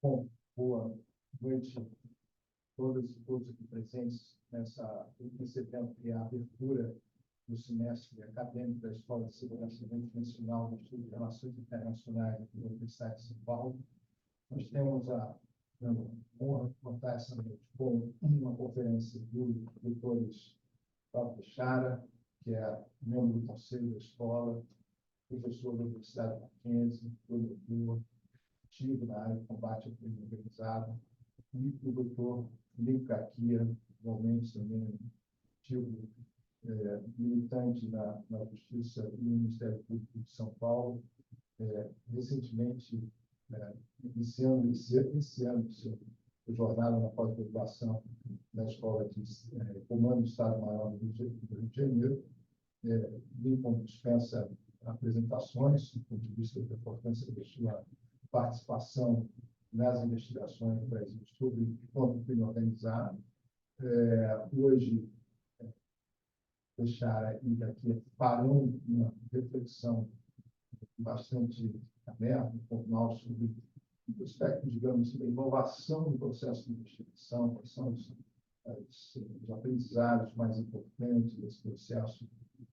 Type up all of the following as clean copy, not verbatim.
Bom, boa noite a todas e todos aqui presentes nesse evento que é a abertura do semestre acadêmico da Escola de Segurança Internacional do Estudo de Relações Internacionais da Universidade de São Paulo. Nós temos a honra de contar essa noite com uma conferência do Dr. Paulo Teixeira, que é membro do Conselho da Escola, professor da Universidade Mackenzie, doutor ativo na área de combate ao crime organizado, e o doutor Felipe Caquia, igualmente também ativo militante na Justiça e no Ministério Público de São Paulo, recentemente iniciando esse ano a jornada na pós-graduação na Escola de Comando do Estado-Maior do Rio de Janeiro. Lincoln dispensa apresentações, do ponto de vista da importância da sua participação nas investigações do Brasil sobre contra o crime organizado. Hoje, deixar aqui farão uma reflexão bastante aberta, formal, sobre o aspecto, digamos, da inovação do processo de investigação, quais são os aprendizados mais importantes desse processo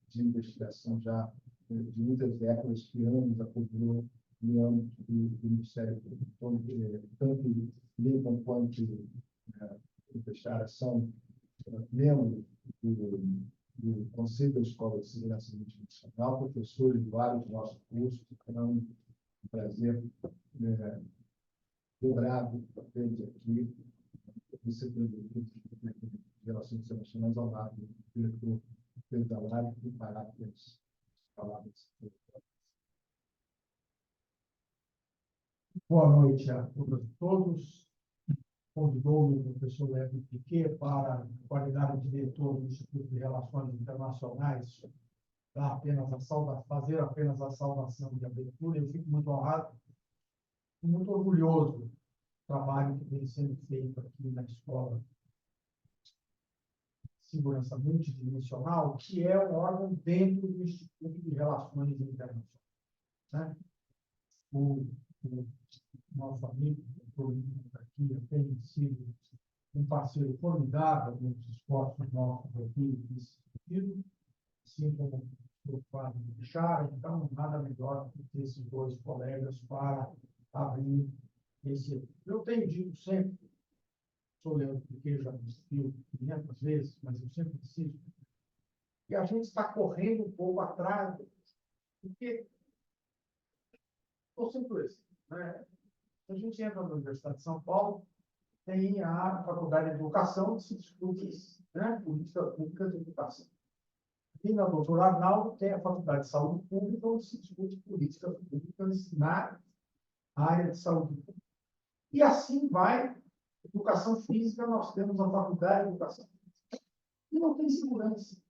de investigação já de muitas décadas que anos acumulou no âmbito do Ministério Público. Tanto Lincoln quanto o Teixeira são membros do Conselho da Escola de Segurança Internacional, professores de vários nossos cursos, é um prazer dobrado ter aqui, recebendo de Relações Internacionais ao lado do diretor Pedro Dalari, preparado para as palavras. Boa noite a todas e todos. Convidou-me o professor Leandro Piquet para a qualidade de diretor do Instituto de Relações Internacionais fazer apenas a saudação de abertura. Eu fico muito honrado e muito orgulhoso do trabalho que vem sendo feito aqui na Escola de Segurança Multidimensional, que é um órgão dentro do Instituto de Relações Internacionais, né? O nosso amigo, o doutor aqui, tem sido um parceiro formidável nos esforços nossos aqui nesse sentido, assim como o Fábio Teixeira. Então, nada melhor do que esses dois colegas para abrir esse. Eu tenho dito sempre, sou Leandro Piquet, já insistiu 500 vezes, mas eu sempre insisto, que a gente está correndo um pouco atrás, porque estou sempre assim, né? A gente entra na Universidade de São Paulo, tem a Faculdade de Educação, que se discute, né, política pública de educação. E na doutora Arnaldo tem a Faculdade de Saúde Pública, onde se discute políticas públicas na área de saúde pública. E assim vai. Educação física, nós temos a Faculdade de Educação Física. E não tem segurança.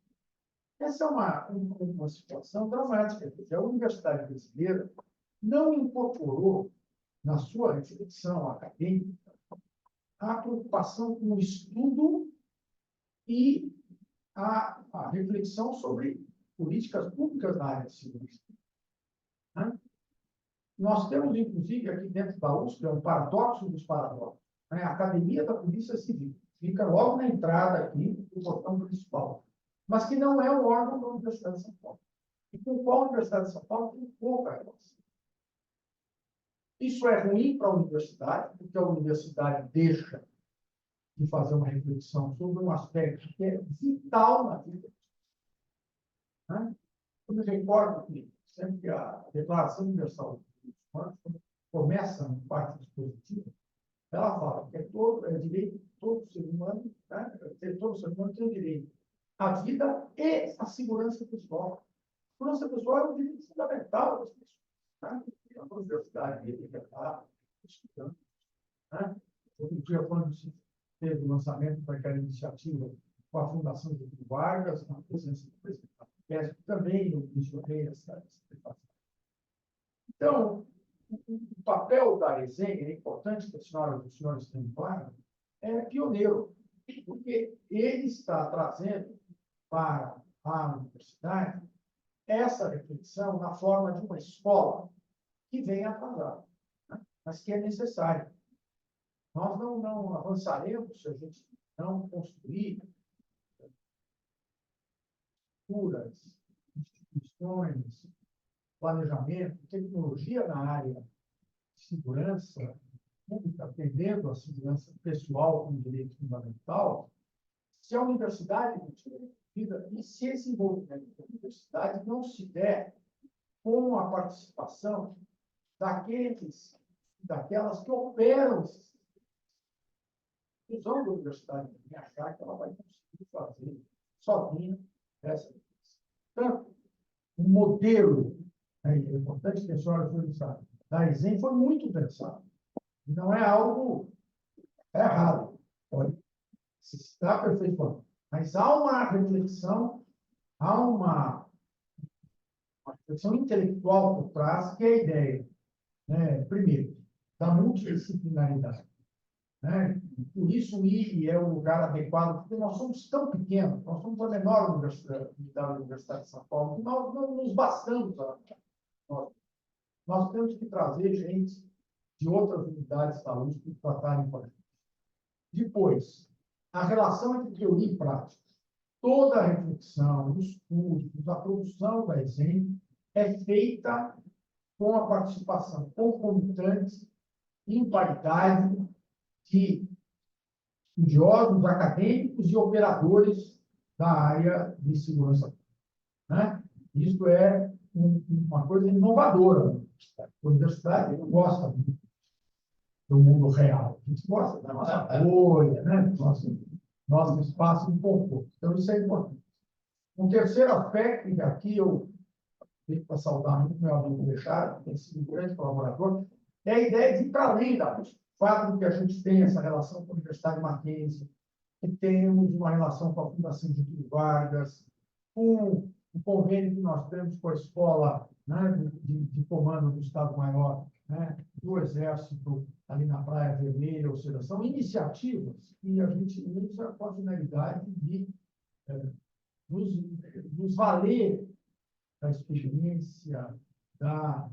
Essa é uma situação dramática, porque a Universidade Brasileira não incorporou na sua reflexão acadêmica a preocupação com o estudo e a reflexão sobre políticas públicas na área de segurança. Né? Nós temos, inclusive, aqui dentro da USP, um paradoxo dos paradoxos. Né? A Academia da Polícia Civil fica logo na entrada aqui do portão principal, mas que não é o órgão da Universidade de São Paulo. E com qual a Universidade de São Paulo tem pouca relação. Isso é ruim para a universidade, porque a universidade deixa de fazer uma reflexão sobre um aspecto que é vital na vida. Né? Eu me recordo que sempre a Declaração Universal dos Direitos Humanos, quando começa na parte dispositiva, ela fala que é direito de todo ser humano, né? Todo ser humano tem direito à vida e à segurança pessoal. A segurança pessoal é um direito fundamental das pessoas. Né? A universidade tem que estar estudando. Né? Outro dia, quando se teve o lançamento daquela iniciativa com a Fundação Getúlio Vargas, na presença do presidente da FESP, também eu mencionei essa prefação. Então, o papel da resenha é importante que os senhores tenham claro, é pioneiro, porque ele está trazendo para a universidade essa reflexão na forma de uma escola que vem atrasada, né? Mas que é necessária. Nós não avançaremos se a gente não construir estruturas, instituições, planejamento, tecnologia na área de segurança pública, atendendo a segurança pessoal como direito fundamental, se a universidade não tiver envolvida e se esse envolvimento da universidade não se der com a participação daquelas que operam a visão da universidade, e achar que ela vai conseguir fazer sozinha essa coisa. Portanto, o modelo, é importante que a senhora sabe, da ESEM foi muito pensado. Não é algo errado, pode se está perfeitamente. Mas há uma reflexão, há uma reflexão intelectual por trás, que é a ideia, né, primeiro, da multidisciplinaridade. Né? Por isso, o IRI é o lugar adequado, porque nós somos tão pequenos, nós somos a menor universidade da Universidade de São Paulo, que nós não nos bastamos. Nós temos que trazer gente de outras unidades da USP para tratarem com a gente. Depois, a relação entre teoria e prática. Toda a reflexão, os cursos, a produção da ESEM é feita com a participação concomitante, em paridade, de estudiosos, acadêmicos e operadores da área de segurança pública. Né? Isso é uma coisa inovadora. A universidade não gosta do mundo real. A gente gosta da nossa bolha, né? Nosso espaço de conforto. Então, isso é importante. Um terceiro aspecto, e aqui eu tenho para saudar muito meu amigo Bechara, que tem sido um grande colaborador, é a ideia de ir para além da USP. O fato de que a gente tem essa relação com a Universidade Mackenzie, que temos uma relação com a Fundação Getúlio Vargas, com o convênio que nós temos com a Escola, né, de Comando do Estado-Maior, né, do Exército, ali na Praia Vermelha, ou seja, são iniciativas que a gente usa com a finalidade de nos valer da experiência, da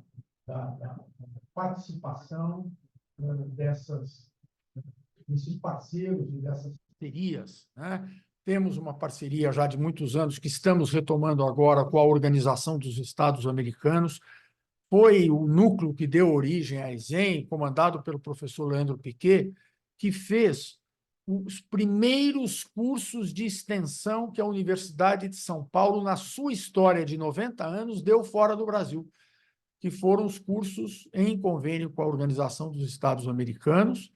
participação desses parceiros e dessas parcerias. Né? Temos uma parceria já de muitos anos que estamos retomando agora com a Organização dos Estados Americanos. Foi o núcleo que deu origem à ESEM, comandado pelo professor Leandro Piquet, que fez os primeiros cursos de extensão que a Universidade de São Paulo, na sua história de 90 anos, deu fora do Brasil, que foram os cursos em convênio com a Organização dos Estados Americanos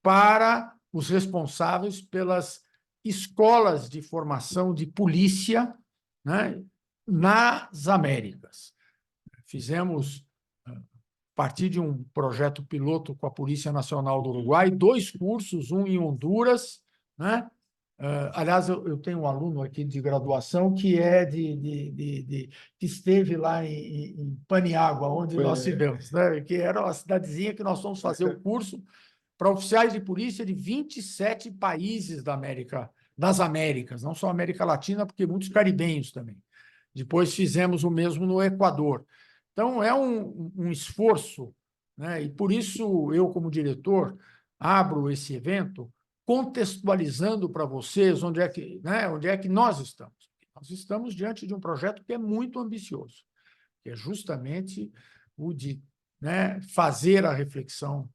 para os responsáveis pelas escolas de formação de polícia, né, nas Américas. Fizemos, a partir de um projeto piloto com a Polícia Nacional do Uruguai, 2 cursos, um em Honduras, né? Aliás, eu tenho um aluno aqui de graduação que é que esteve lá em Paniágua, onde nós tivemos, né? Que era uma cidadezinha que nós fomos fazer o curso para oficiais de polícia de 27 países das Américas, não só América Latina, porque muitos caribenhos também. Depois fizemos o mesmo no Equador. Então, é um esforço, né? E por isso eu, como diretor, abro esse evento contextualizando para vocês onde é que nós estamos. Nós estamos diante de um projeto que é muito ambicioso, que é justamente o de, né, fazer a reflexão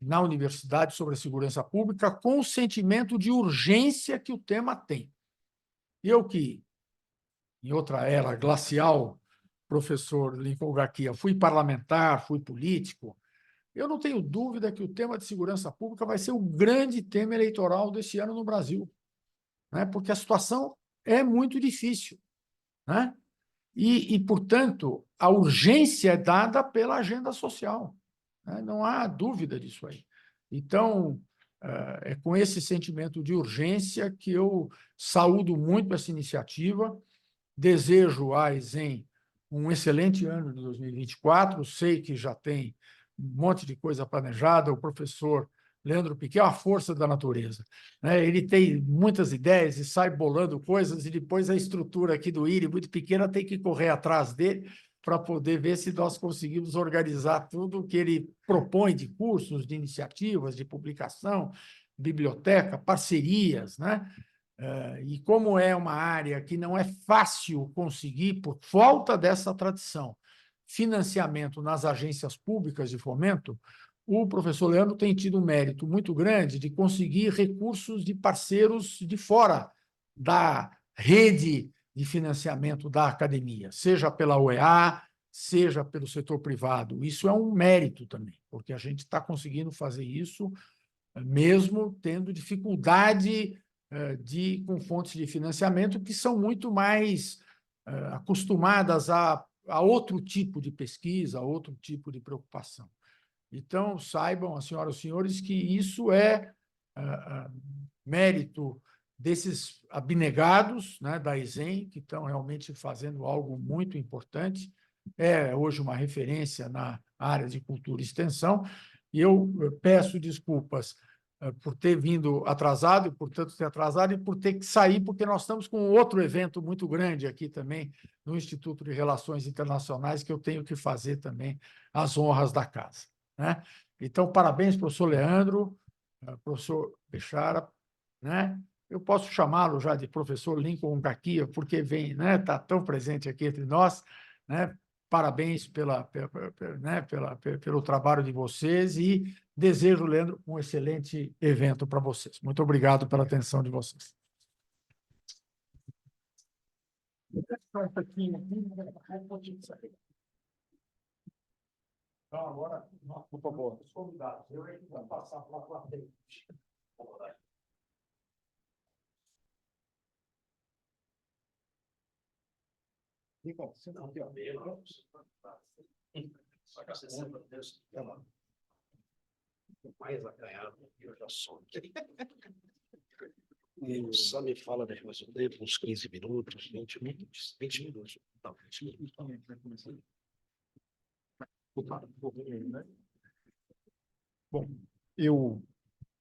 na universidade sobre a segurança pública com o sentimento de urgência que o tema tem. Eu que, em outra era glacial, professor Lincoln Garcia, fui parlamentar, fui político, eu não tenho dúvida que o tema de segurança pública vai ser o grande tema eleitoral desse ano no Brasil, né? Porque a situação é muito difícil, né? Portanto, a urgência é dada pela agenda social, né? Não há dúvida disso aí. Então, é com esse sentimento de urgência que eu saúdo muito essa iniciativa, desejo à ESEM um excelente ano de 2024, sei que já tem um monte de coisa planejada, o professor Leandro Piquet é uma força da natureza, né? Ele tem muitas ideias e sai bolando coisas, e depois a estrutura aqui do IRI, muito pequena, tem que correr atrás dele, para poder ver se nós conseguimos organizar tudo o que ele propõe de cursos, de iniciativas, de publicação, biblioteca, parcerias, né? E como é uma área que não é fácil conseguir, por falta dessa tradição, financiamento nas agências públicas de fomento, o professor Leandro tem tido um mérito muito grande de conseguir recursos de parceiros de fora da rede de financiamento da academia, seja pela UEA, seja pelo setor privado. Isso é um mérito também, porque a gente está conseguindo fazer isso mesmo tendo dificuldade com fontes de financiamento que são muito mais acostumadas a outro tipo de pesquisa, a outro tipo de preocupação. Então, saibam, as senhoras e os senhores, que isso é mérito desses abnegados, né, da ISEM, que estão realmente fazendo algo muito importante. É hoje uma referência na área de cultura e extensão, e eu peço desculpas por ter vindo atrasado, e por tanto ter atrasado, e por ter que sair, porque nós estamos com outro evento muito grande aqui também, no Instituto de Relações Internacionais, que eu tenho que fazer também as honras da casa, né? Então, parabéns, professor Leandro, professor Bechara, né? Eu posso chamá-lo já de professor Lincoln Gaquia, porque vem, né? Está tão presente aqui entre nós, né? Parabéns pelo trabalho de vocês e desejo, Leandro, um excelente evento para vocês. Muito obrigado pela atenção de vocês. Então, agora, por favor, os convidados. Eu vou passar para a plateia. Mais acanhado, eu já sou. E só me fala depois do tempo, uns 15 minutos, 20 minutos, 20 minutos. Não, 20 minutos. Bom, eu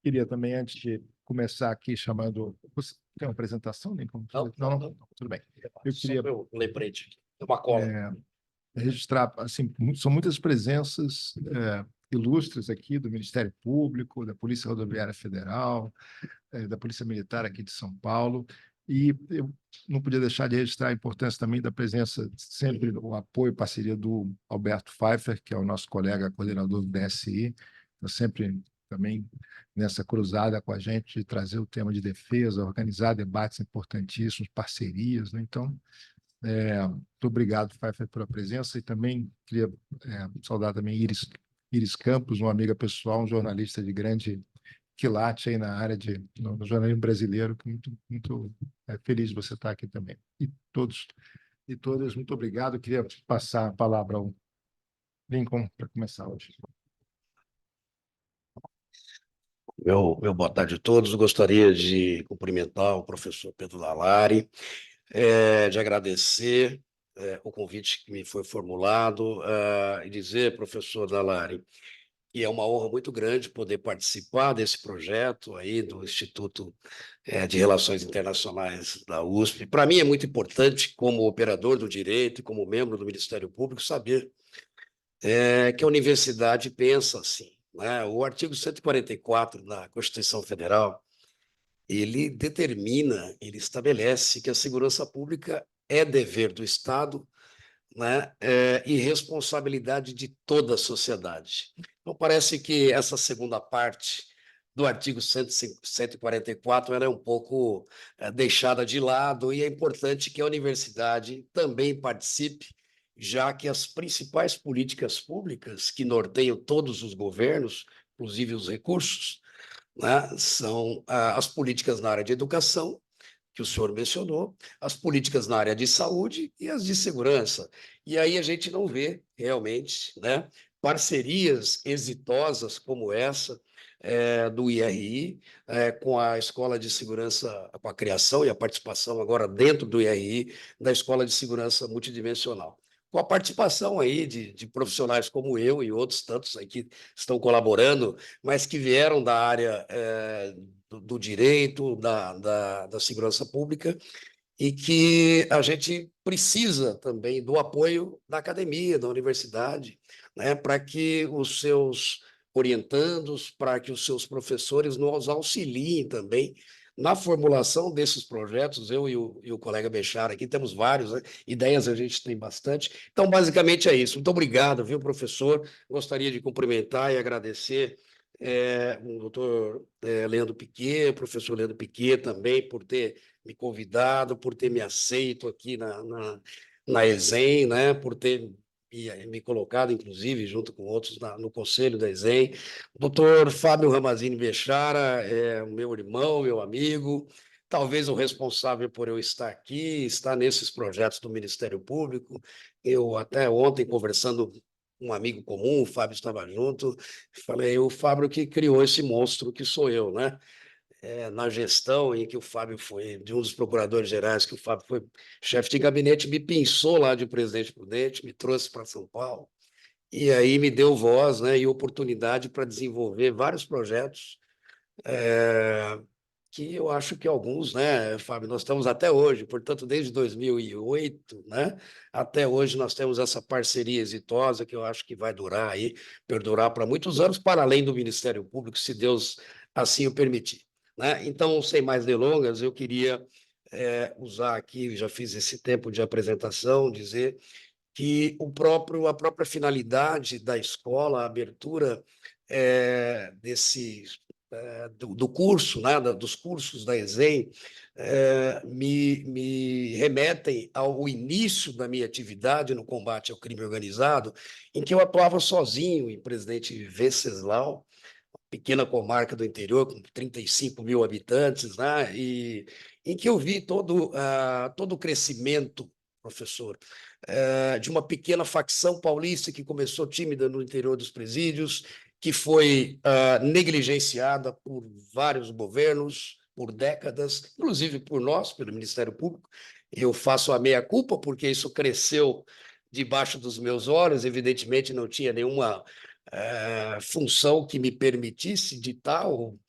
queria também, antes de começar aqui, chamando... Você tem uma apresentação, Lincoln? Não. Tudo bem. Eu queria... Eu lembrete aqui. Uma cola. Registrar, assim, são muitas presenças ilustres aqui do Ministério Público, da Polícia Rodoviária Federal, da Polícia Militar aqui de São Paulo, e eu não podia deixar de registrar a importância também da presença, sempre o apoio e parceria do Alberto Pfeiffer, que é o nosso colega coordenador do DSI, está sempre também nessa cruzada com a gente de trazer o tema de defesa, organizar debates importantíssimos, parcerias, né? Então, muito obrigado, Pfeiffer, pela presença, e também queria saudar também Iris Campos, uma amiga pessoal, um jornalista de grande quilate aí na área no jornalismo brasileiro, que muito feliz de você estar aqui também. E todos e todas, muito obrigado. Queria passar a palavra ao Lincoln para começar hoje. Meu boa tarde a todos. Gostaria de cumprimentar o professor Pedro Lallari, de agradecer o convite que me foi formulado e dizer, professor Lallari, que é uma honra muito grande poder participar desse projeto aí do Instituto de Relações Internacionais da USP. Para mim é muito importante, como operador do direito e como membro do Ministério Público, saber que a universidade pensa assim, né? O artigo 144 da Constituição Federal, ele determina, ele estabelece que a segurança pública é dever do Estado, né, e responsabilidade de toda a sociedade. Então, parece que essa segunda parte do artigo 144 ela é um pouco deixada de lado, e é importante que a universidade também participe, já que as principais políticas públicas que norteiam todos os governos, inclusive os recursos, né, são as políticas na área de educação, que o senhor mencionou, as políticas na área de saúde e as de segurança. E aí a gente não vê realmente, né, parcerias exitosas como essa do IRI, com a Escola de Segurança, com a criação e a participação agora dentro do IRI, da Escola de Segurança Multidimensional. Com a participação aí de profissionais como eu e outros tantos aí que estão colaborando, mas que vieram da área do direito, da segurança pública, e que a gente precisa também do apoio da academia, da universidade, né, para que os seus orientandos, para que os seus professores nos auxiliem também na formulação desses projetos. Eu e o colega Bechara aqui temos vários, né? Ideias a gente tem bastante. Então, basicamente é isso. Muito obrigado, viu, professor? Gostaria de cumprimentar e agradecer o doutor Leandro Piquet, o professor Leandro Piquet também, por ter me convidado, por ter me aceito aqui na ESEM, né? Por ter me colocado, inclusive, junto com outros no conselho da ESEM. O doutor Fábio Ramazini Bechara é o meu irmão, meu amigo, talvez o responsável por eu estar aqui, estar nesses projetos do Ministério Público. Eu até ontem, conversando com um amigo comum, o Fábio estava junto, falei, o Fábio que criou esse monstro que sou eu, né? Na gestão em que o Fábio foi, de um dos procuradores gerais, que o Fábio foi chefe de gabinete, me pinçou lá de Presidente Prudente, me trouxe para São Paulo, e aí me deu voz, né, e oportunidade para desenvolver vários projetos, que eu acho que alguns, né, Fábio, nós estamos até hoje, portanto, desde 2008, né, até hoje nós temos essa parceria exitosa que eu acho que vai durar aí, perdurar para muitos anos, para além do Ministério Público, se Deus assim o permitir, né? Então, sem mais delongas, eu queria usar aqui, já fiz esse tempo de apresentação, dizer que a própria finalidade da escola, a abertura do curso, né, dos cursos da ESEM, me remetem ao início da minha atividade no combate ao crime organizado, em que eu atuava sozinho em Presidente Venceslau, pequena comarca do interior, com 35 mil habitantes, né, e em que eu vi todo o crescimento, professor, de uma pequena facção paulista que começou tímida no interior dos presídios, que foi negligenciada por vários governos, por décadas, inclusive por nós, pelo Ministério Público. Eu faço a meia-culpa, porque isso cresceu debaixo dos meus olhos, evidentemente não tinha nenhuma função que me permitisse ditar ou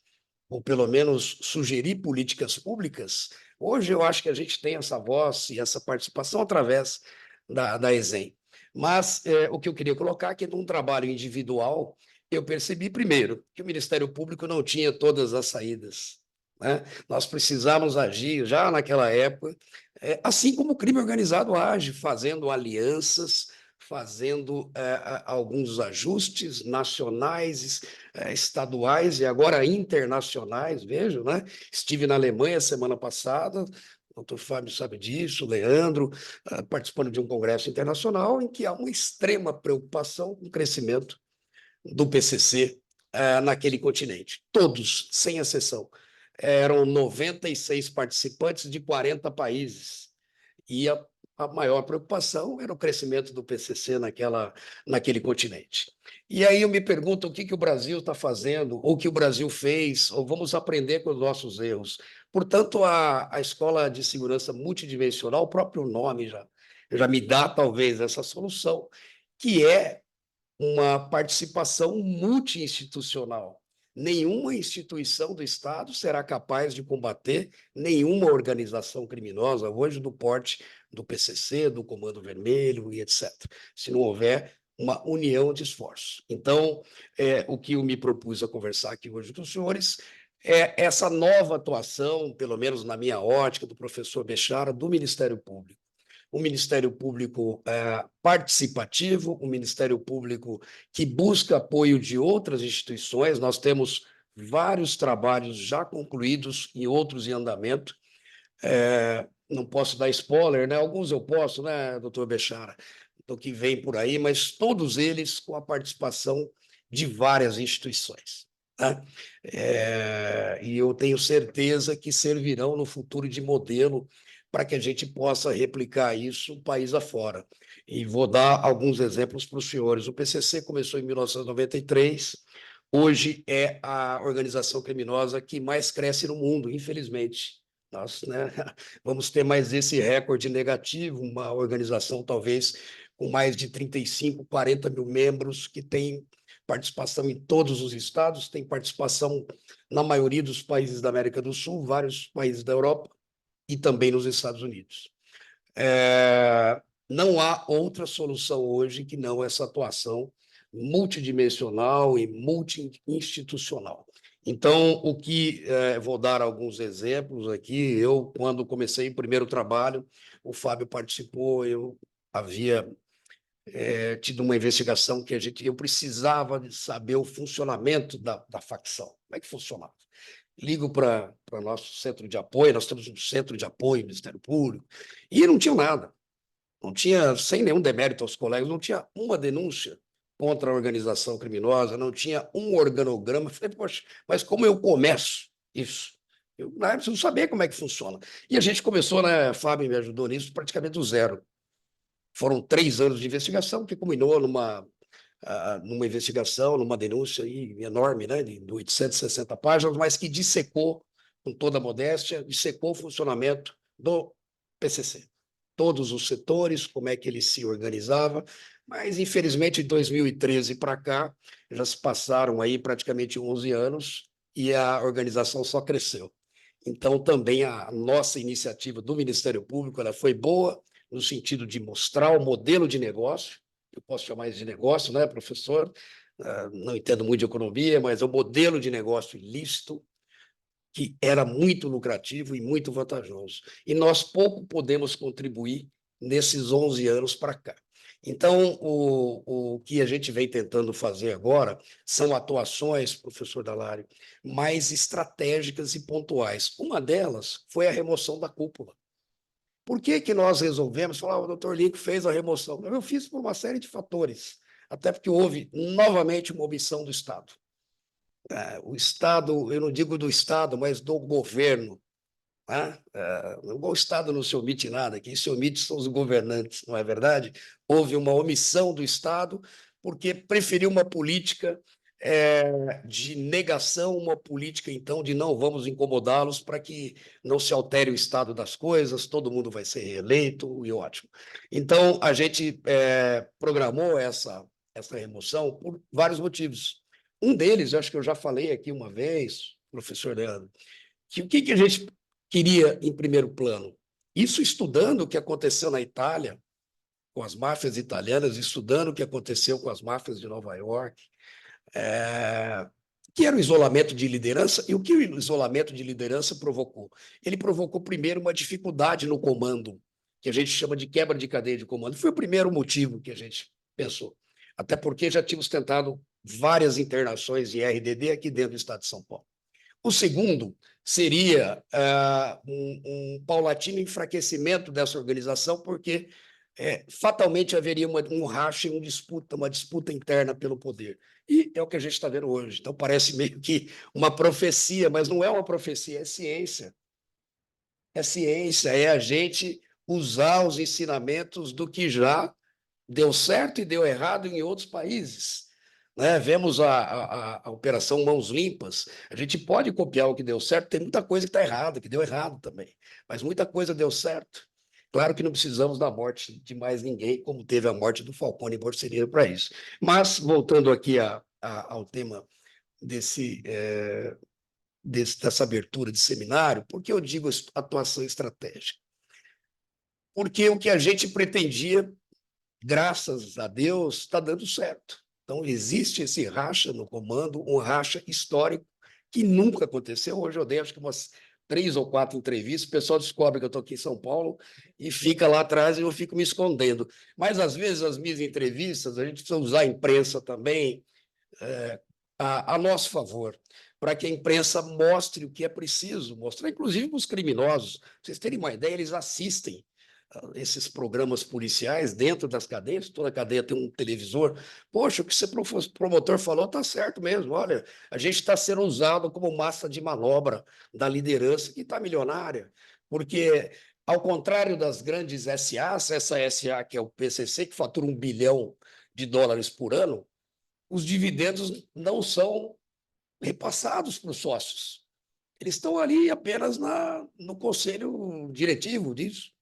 pelo menos sugerir políticas públicas. Hoje eu acho que a gente tem essa voz e essa participação através da ESEM. Mas o que eu queria colocar é que num trabalho individual, eu percebi, primeiro, que o Ministério Público não tinha todas as saídas, né? Nós precisávamos agir já naquela época, assim como o crime organizado age, fazendo alianças, fazendo alguns ajustes nacionais, estaduais e agora internacionais, vejo, né? Estive na Alemanha semana passada, o doutor Fábio sabe disso, o Leandro, participando de um congresso internacional em que há uma extrema preocupação com o crescimento do PCC naquele continente. Todos, sem exceção. Eram 96 participantes de 40 países. E a maior preocupação era o crescimento do PCC naquele continente. E aí eu me pergunto o que o Brasil está fazendo, ou o que o Brasil fez, ou vamos aprender com os nossos erros. Portanto, a Escola de Segurança Multidimensional, o próprio nome já me dá, talvez, essa solução, que é uma participação multi-institucional. Nenhuma instituição do Estado será capaz de combater nenhuma organização criminosa, hoje do porte do PCC, do Comando Vermelho e etc., se não houver uma união de esforços. Então, o que eu me propus a conversar aqui hoje com os senhores é essa nova atuação, pelo menos na minha ótica, do professor Bechara, do Ministério Público. Um Ministério Público participativo, um Ministério Público que busca apoio de outras instituições. Nós temos vários trabalhos já concluídos e outros em andamento. Não posso dar spoiler, né? Alguns eu posso, né, doutor Bechara, do que vem por aí, mas todos eles com a participação de várias instituições, né? E eu tenho certeza que servirão no futuro de modelo para que a gente possa replicar isso país afora. E vou dar alguns exemplos para os senhores. O PCC começou em 1993, hoje é a organização criminosa que mais cresce no mundo, infelizmente. Nós, né, vamos ter mais esse recorde negativo, uma organização talvez com mais de 35, 40 mil membros, que tem participação em todos os estados, tem participação na maioria dos países da América do Sul, vários países da Europa, e também nos Estados Unidos. Não há outra solução hoje que não essa atuação multidimensional e multi-institucional. Então, vou dar alguns exemplos aqui. Eu, quando comecei o primeiro trabalho, o Fábio participou, eu havia tido uma investigação que eu precisava de saber o funcionamento da facção. Como é que funcionava? Ligo para o nosso centro de apoio, nós temos um centro de apoio, Ministério Público, e não tinha nada. Não tinha, sem nenhum demérito aos colegas, não tinha uma denúncia contra a organização criminosa, não tinha um organograma. Eu falei, poxa, mas como eu começo isso? Eu preciso saber como é que funciona. E a gente começou, né, Fábio me ajudou nisso, praticamente do zero. Foram 3 anos de investigação que culminou numa investigação, numa denúncia aí enorme, né, de 860 páginas, mas que dissecou, com toda a modéstia, dissecou o funcionamento do PCC. Todos os setores, como é que ele se organizava, mas, infelizmente, de 2013 para cá, já se passaram aí praticamente 11 anos e a organização só cresceu. Então, também a nossa iniciativa do Ministério Público ela foi boa, no sentido de mostrar o modelo de negócio, eu posso chamar isso de negócio, né, professor? Não entendo muito de economia, mas é um modelo de negócio ilícito, que era muito lucrativo e muito vantajoso. E nós pouco podemos contribuir nesses 11 anos para cá. Então, o que a gente vem tentando fazer agora são atuações, professor Dallario, mais estratégicas e pontuais. Uma delas foi a remoção da cúpula. Por que nós resolvemos falar, o doutor Lincoln fez a remoção? Eu fiz por uma série de fatores, até porque houve novamente uma omissão do Estado. O Estado, eu não digo do Estado, mas do governo. Né? O Estado não se omite nada, quem se omite são os governantes, não é verdade? Houve uma omissão do Estado porque preferiu uma política de negação, uma política, então, de não vamos incomodá-los para que não se altere o estado das coisas, todo mundo vai ser reeleito, e ótimo. Então, a gente programou essa remoção por vários motivos. Um deles, eu acho que eu já falei aqui uma vez, professor Leandro, que o que a gente queria em primeiro plano? Isso estudando o que aconteceu na Itália, com as máfias italianas, estudando o que aconteceu com as máfias de Nova York, que era o isolamento de liderança, e o que o isolamento de liderança provocou? Ele provocou, primeiro, uma dificuldade no comando, que a gente chama de quebra de cadeia de comando. Foi o primeiro motivo que a gente pensou. Até porque já tínhamos tentado várias internações em RDD aqui dentro do Estado de São Paulo. O segundo seria um paulatino enfraquecimento dessa organização, porque fatalmente haveria um racha e uma disputa interna pelo poder. E é o que a gente está vendo hoje. Então, parece meio que uma profecia, mas não é uma profecia, é ciência. É ciência, é a gente usar os ensinamentos do que já deu certo e deu errado em outros países. Né? Vemos a Operação Mãos Limpas. A gente pode copiar o que deu certo, tem muita coisa que está errada, que deu errado também, mas muita coisa deu certo. Claro que não precisamos da morte de mais ninguém, como teve a morte do Falcone e Borsellino para isso. Mas, voltando aqui ao tema dessa abertura de seminário, por que eu digo atuação estratégica? Porque o que a gente pretendia, graças a Deus, está dando certo. Então, existe esse racha no comando, um racha histórico que nunca aconteceu. Hoje eu dei, acho que umas 3 ou 4 entrevistas, o pessoal descobre que eu estou aqui em São Paulo e fica lá atrás e eu fico me escondendo. Mas, às vezes, as minhas entrevistas, a gente precisa usar a imprensa também a nosso favor, para que a imprensa mostre o que é preciso mostrar, inclusive para os criminosos. Para vocês terem uma ideia, eles assistem esses programas policiais dentro das cadeias, toda cadeia tem um televisor. Poxa, o que esse promotor falou está certo mesmo. Olha, a gente está sendo usado como massa de manobra da liderança que está milionária, porque, ao contrário das grandes SAs, essa SA que é o PCC, que fatura $1 bilhão por ano, os dividendos não são repassados para os sócios. Eles estão ali apenas no conselho diretivo disso.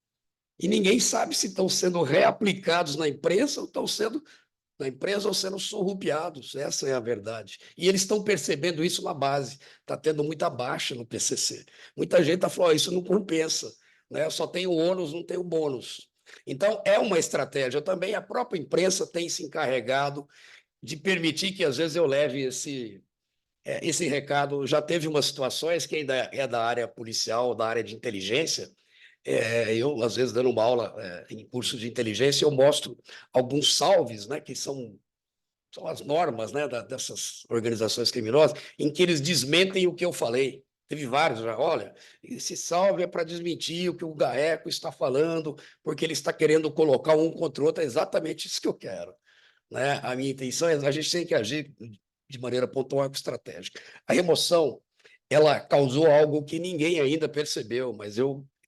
E ninguém sabe se estão sendo reaplicados na imprensa ou estão sendo na empresa ou sendo surrupiados. Essa é a verdade. E eles estão percebendo isso na base. Está tendo muita baixa no PCC. Muita gente está falando, isso não compensa. né? Só tem o ônus, não tem o bônus. Então, é uma estratégia também. A própria imprensa tem se encarregado de permitir que, às vezes, eu leve esse recado. Já teve umas situações que ainda é da área policial, da área de inteligência. Eu, às vezes, dando uma aula em curso de inteligência, eu mostro alguns salves, né, que são as normas, né, dessas organizações criminosas, em que eles desmentem o que eu falei. Teve vários já. Olha, esse salve é para desmentir o que o GAECO está falando, porque ele está querendo colocar um contra o outro. É exatamente isso que eu quero, né? A minha intenção é a gente tem que agir de maneira pontual e estratégica. A remoção, ela causou algo que ninguém ainda percebeu, mas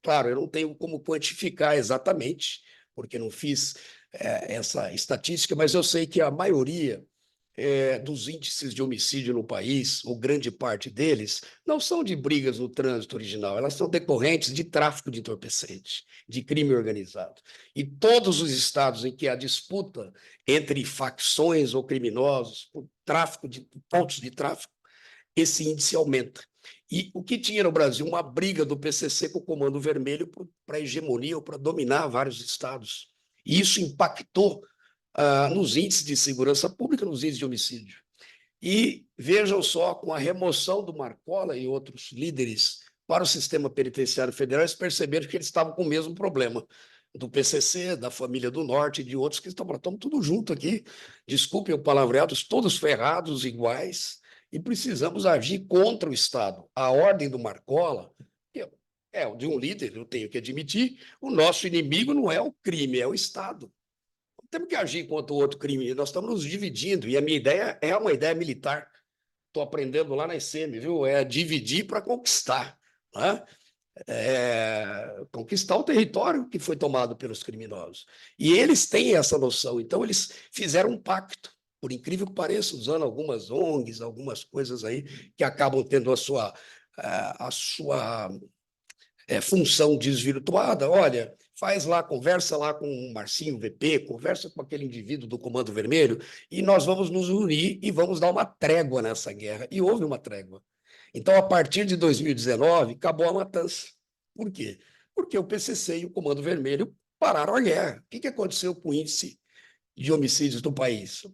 claro, eu não tenho como quantificar exatamente, porque não fiz essa estatística, mas eu sei que a maioria dos índices de homicídio no país, ou grande parte deles, não são de brigas no trânsito original, elas são decorrentes de tráfico de entorpecentes, de crime organizado. E todos os estados em que há disputa entre facções ou criminosos por tráfico de pontos de tráfico, esse índice aumenta. E o que tinha no Brasil? Uma briga do PCC com o Comando Vermelho para hegemonia ou para dominar vários estados. E isso impactou nos índices de segurança pública, nos índices de homicídio. E vejam só, com a remoção do Marcola e outros líderes para o sistema penitenciário federal, eles perceberam que eles estavam com o mesmo problema do PCC, da família do Norte e de outros que estamos tudo junto aqui. Desculpem o palavreado, todos ferrados, iguais, e precisamos agir contra o Estado. A ordem do Marcola é de um líder, eu tenho que admitir, o nosso inimigo não é o crime, é o Estado. Temos que agir contra o outro crime, nós estamos nos dividindo, e a minha ideia é uma ideia militar. Estou aprendendo lá na ICM, viu? É dividir para conquistar, né? Conquistar o território que foi tomado pelos criminosos. E eles têm essa noção, então eles fizeram um pacto, por incrível que pareça, usando algumas ONGs, algumas coisas aí que acabam tendo a sua função desvirtuada. Olha, faz lá, conversa lá com o Marcinho VP, conversa com aquele indivíduo do Comando Vermelho, e nós vamos nos unir e vamos dar uma trégua nessa guerra. E houve uma trégua. Então, a partir de 2019, acabou a matança. Por quê? Porque o PCC e o Comando Vermelho pararam a guerra. O que aconteceu com o índice de homicídios do país?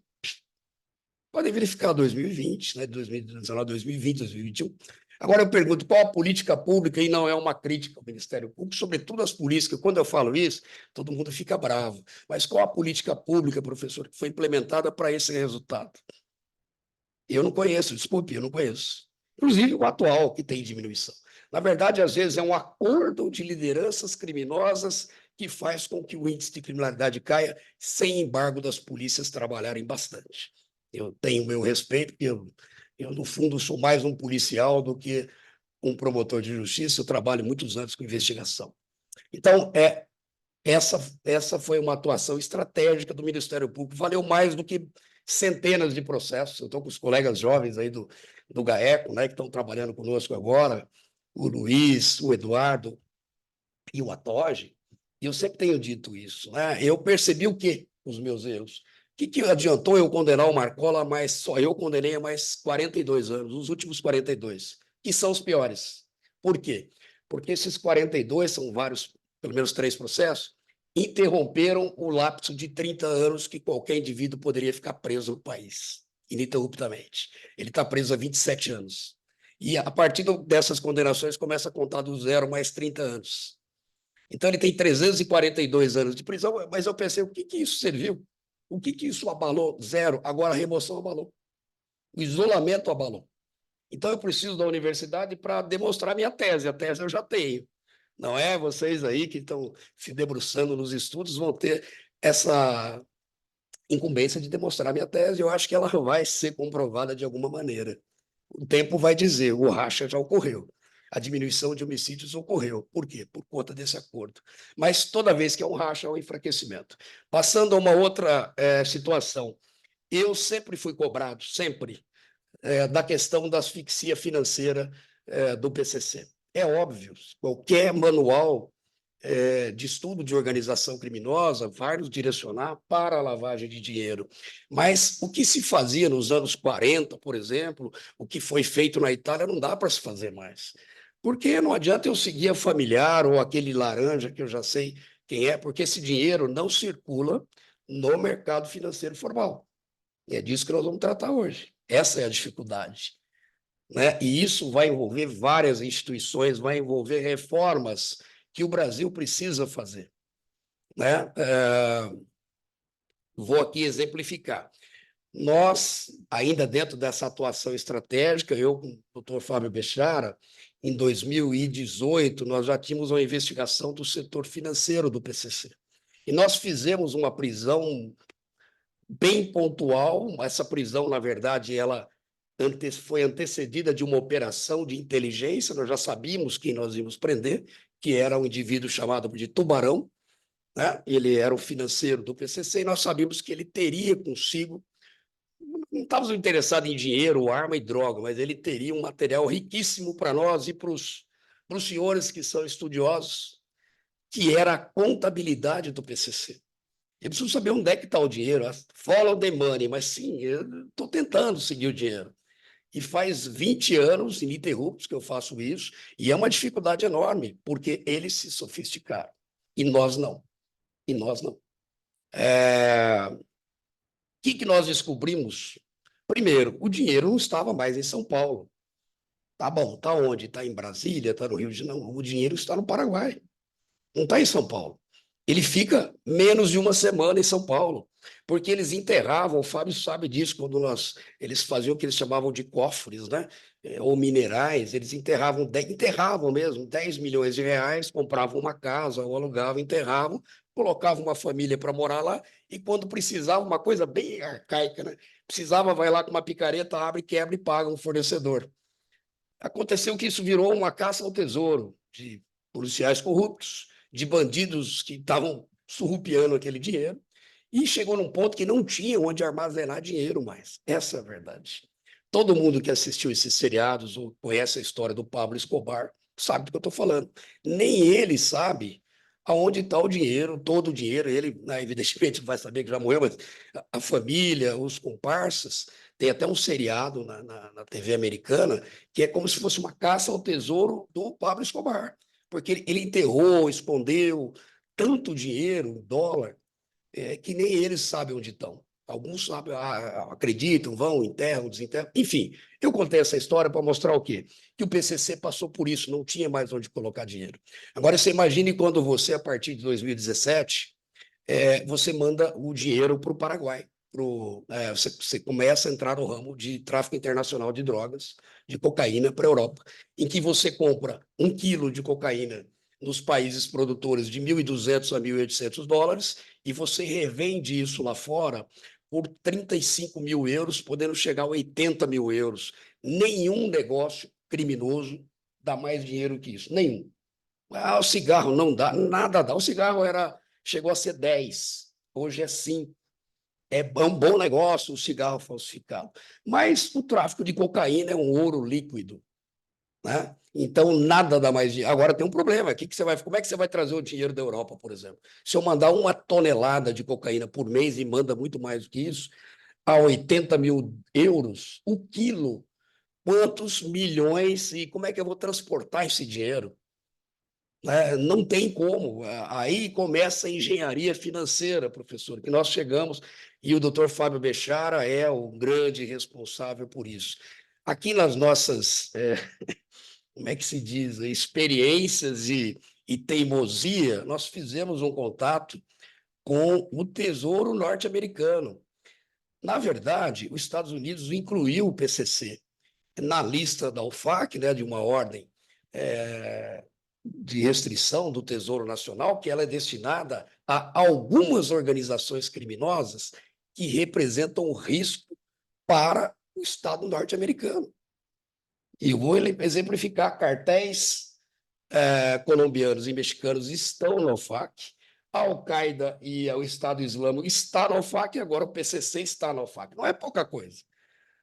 Podem verificar 2020, né? 2019, 2020, 2021. Agora eu pergunto, qual a política pública, e não é uma crítica ao Ministério Público, sobretudo as políticas, quando eu falo isso, todo mundo fica bravo, mas qual a política pública, professor, que foi implementada para esse resultado? Eu não conheço, desculpe, eu não conheço. Inclusive o atual, que tem diminuição. Na verdade, às vezes é um acordo de lideranças criminosas que faz com que o índice de criminalidade caia sem embargo das polícias trabalharem bastante. Eu tenho meu respeito, porque eu, no fundo, sou mais um policial do que um promotor de justiça, eu trabalho muitos anos com investigação. Então, essa foi uma atuação estratégica do Ministério Público, valeu mais do que centenas de processos. Eu estou com os colegas jovens aí do GAECO, né, que estão trabalhando conosco agora, o Luiz, o Eduardo e o Atoge, e eu sempre tenho dito isso, né? Eu percebi o quê? Os meus erros. O que adiantou eu condenar o Marcola, mas só eu condenei há mais 42 anos, os últimos 42, que são os piores. Por quê? Porque esses 42 são vários, pelo menos 3 processos, interromperam o lapso de 30 anos que qualquer indivíduo poderia ficar preso no país, ininterruptamente. Ele está preso há 27 anos. E, a partir dessas condenações, começa a contar do zero mais 30 anos. Então, ele tem 342 anos de prisão, mas eu pensei, o que isso serviu? O que isso abalou? Zero. Agora a remoção abalou. O isolamento abalou. Então, eu preciso da universidade para demonstrar minha tese. A tese eu já tenho. Não é? Vocês aí que estão se debruçando nos estudos vão ter essa incumbência de demonstrar minha tese. Eu acho que ela vai ser comprovada de alguma maneira. O tempo vai dizer, o racha já ocorreu. A diminuição de homicídios ocorreu. Por quê? Por conta desse acordo. Mas toda vez que é um racha, é um enfraquecimento. Passando a uma outra situação. Eu sempre fui cobrado, sempre, da questão da asfixia financeira do PCC. É óbvio, qualquer manual de estudo de organização criminosa vai nos direcionar para a lavagem de dinheiro. Mas o que se fazia nos anos 40, por exemplo, o que foi feito na Itália, não dá para se fazer mais. Porque não adianta eu seguir a familiar ou aquele laranja que eu já sei quem é, porque esse dinheiro não circula no mercado financeiro formal. E é disso que nós vamos tratar hoje. Essa é a dificuldade, né? E isso vai envolver várias instituições, vai envolver reformas que o Brasil precisa fazer, né? Vou aqui exemplificar. Nós, ainda dentro dessa atuação estratégica, eu com o doutor Fábio Bechara, em 2018, nós já tínhamos uma investigação do setor financeiro do PCC. E nós fizemos uma prisão bem pontual. Essa prisão, na verdade, ela foi antecedida de uma operação de inteligência. Nós já sabíamos quem nós íamos prender, que era um indivíduo chamado de Tubarão, né? Ele era o financeiro do PCC, e nós sabíamos que ele teria consigo, não estávamos interessados em dinheiro, arma e droga, mas ele teria um material riquíssimo para nós e para os senhores que são estudiosos, que era a contabilidade do PCC. Eu preciso saber onde é que está o dinheiro. Follow the money, mas sim, eu estou tentando seguir o dinheiro. E faz 20 anos ininterruptos que eu faço isso, e é uma dificuldade enorme, porque eles se sofisticaram, e nós não. E nós não. O que nós descobrimos? Primeiro, o dinheiro não estava mais em São Paulo. Tá bom, está onde? Está em Brasília, está no Rio de Janeiro. Não, o dinheiro está no Paraguai, não está em São Paulo. Ele fica menos de uma semana em São Paulo, porque eles enterravam, o Fábio sabe disso, quando eles faziam o que eles chamavam de cofres, né? Ou minerais, eles enterravam mesmo, 10 milhões de reais, compravam uma casa, ou alugavam, enterravam, colocavam uma família para morar lá, e quando precisava, uma coisa bem arcaica, né? Precisava, vai lá com uma picareta, abre, quebra e paga um fornecedor. Aconteceu que isso virou uma caça ao tesouro de policiais corruptos, de bandidos que estavam surrupiando aquele dinheiro, e chegou num ponto que não tinha onde armazenar dinheiro mais. Essa é a verdade. Todo mundo que assistiu esses seriados ou conhece a história do Pablo Escobar sabe do que eu estou falando. Nem ele sabe aonde está o dinheiro, todo o dinheiro. Ele, né, evidentemente, vai saber que já morreu, mas a família, os comparsas, tem até um seriado na TV americana que é como se fosse uma caça ao tesouro do Pablo Escobar, porque ele enterrou, escondeu tanto dinheiro, dólar, que nem eles sabem onde estão. Alguns sabem, acreditam, vão, enterram, desenterram. Enfim, eu contei essa história para mostrar o quê? Que o PCC passou por isso, não tinha mais onde colocar dinheiro. Agora, você imagine quando você, a partir de 2017, você manda o dinheiro para o Paraguai. Você começa a entrar no ramo de tráfico internacional de drogas, de cocaína para a Europa, em que você compra 1 quilo de cocaína nos países produtores de 1.200 a 1.800 dólares e você revende isso lá fora por 35 mil euros, podendo chegar a 80 mil euros. Nenhum negócio criminoso dá mais dinheiro que isso, nenhum. O cigarro não dá, nada dá. O cigarro chegou a ser 10, hoje é 5. É um bom negócio o cigarro falsificado. Mas o tráfico de cocaína é um ouro líquido, né? Então, nada dá mais dinheiro. Agora tem um problema. Como é que você vai trazer o dinheiro da Europa, por exemplo? Se eu mandar 1 tonelada de cocaína por mês e manda muito mais do que isso, a 80 mil euros o quilo, quantos milhões e como é que eu vou transportar esse dinheiro? Não tem como. Aí começa a engenharia financeira, professor, que nós chegamos, e o doutor Fábio Bechara é o grande responsável por isso. Aqui nas nossas, como é que se diz, experiências e teimosia, nós fizemos um contato com o Tesouro norte-americano. Na verdade, os Estados Unidos incluiu o PCC na lista da OFAC, né, de uma ordem de restrição do Tesouro Nacional, que ela é destinada a algumas organizações criminosas que representam risco para o Estado norte-americano. E eu vou exemplificar: cartéis colombianos e mexicanos estão na OFAC, a Al-Qaeda e o Estado Islâmico está na OFAC, e agora o PCC está na OFAC. Não é pouca coisa.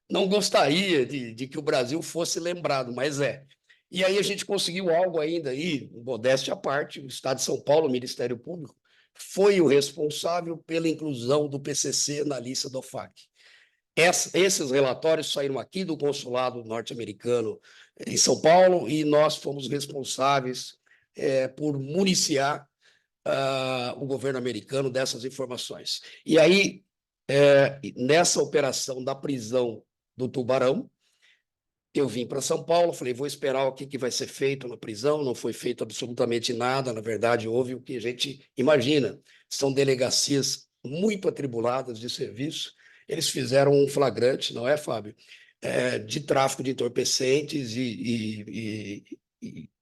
Não gostaria de que o Brasil fosse lembrado, mas é. E aí a gente conseguiu algo ainda aí, modéstia à parte, o Estado de São Paulo, o Ministério Público, foi o responsável pela inclusão do PCC na lista do OFAC. Esses relatórios saíram aqui do consulado norte-americano em São Paulo e nós fomos responsáveis por municiar o governo americano dessas informações. E aí, nessa operação da prisão do Tubarão, eu vim para São Paulo, falei, vou esperar o que vai ser feito na prisão, não foi feito absolutamente nada, na verdade, houve o que a gente imagina, são delegacias muito atribuladas de serviço, eles fizeram um flagrante, não é, Fábio? De tráfico de entorpecentes e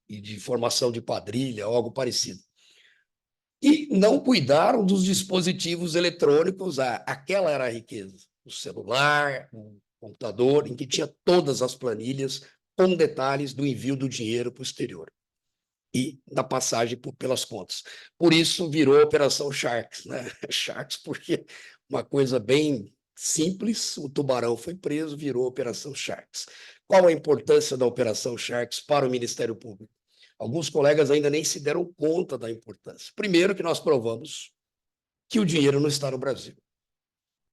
de formação de quadrilha, algo parecido. E não cuidaram dos dispositivos eletrônicos, aquela era a riqueza, o celular, o computador, em que tinha todas as planilhas com detalhes do envio do dinheiro para o exterior e da passagem pelas contas. Por isso virou a Operação Sharks, né? Sharks porque uma coisa bem simples, o tubarão foi preso, virou a Operação Sharks. Qual a importância da Operação Sharks para o Ministério Público? Alguns colegas ainda nem se deram conta da importância. Primeiro que nós provamos que o dinheiro não está no Brasil,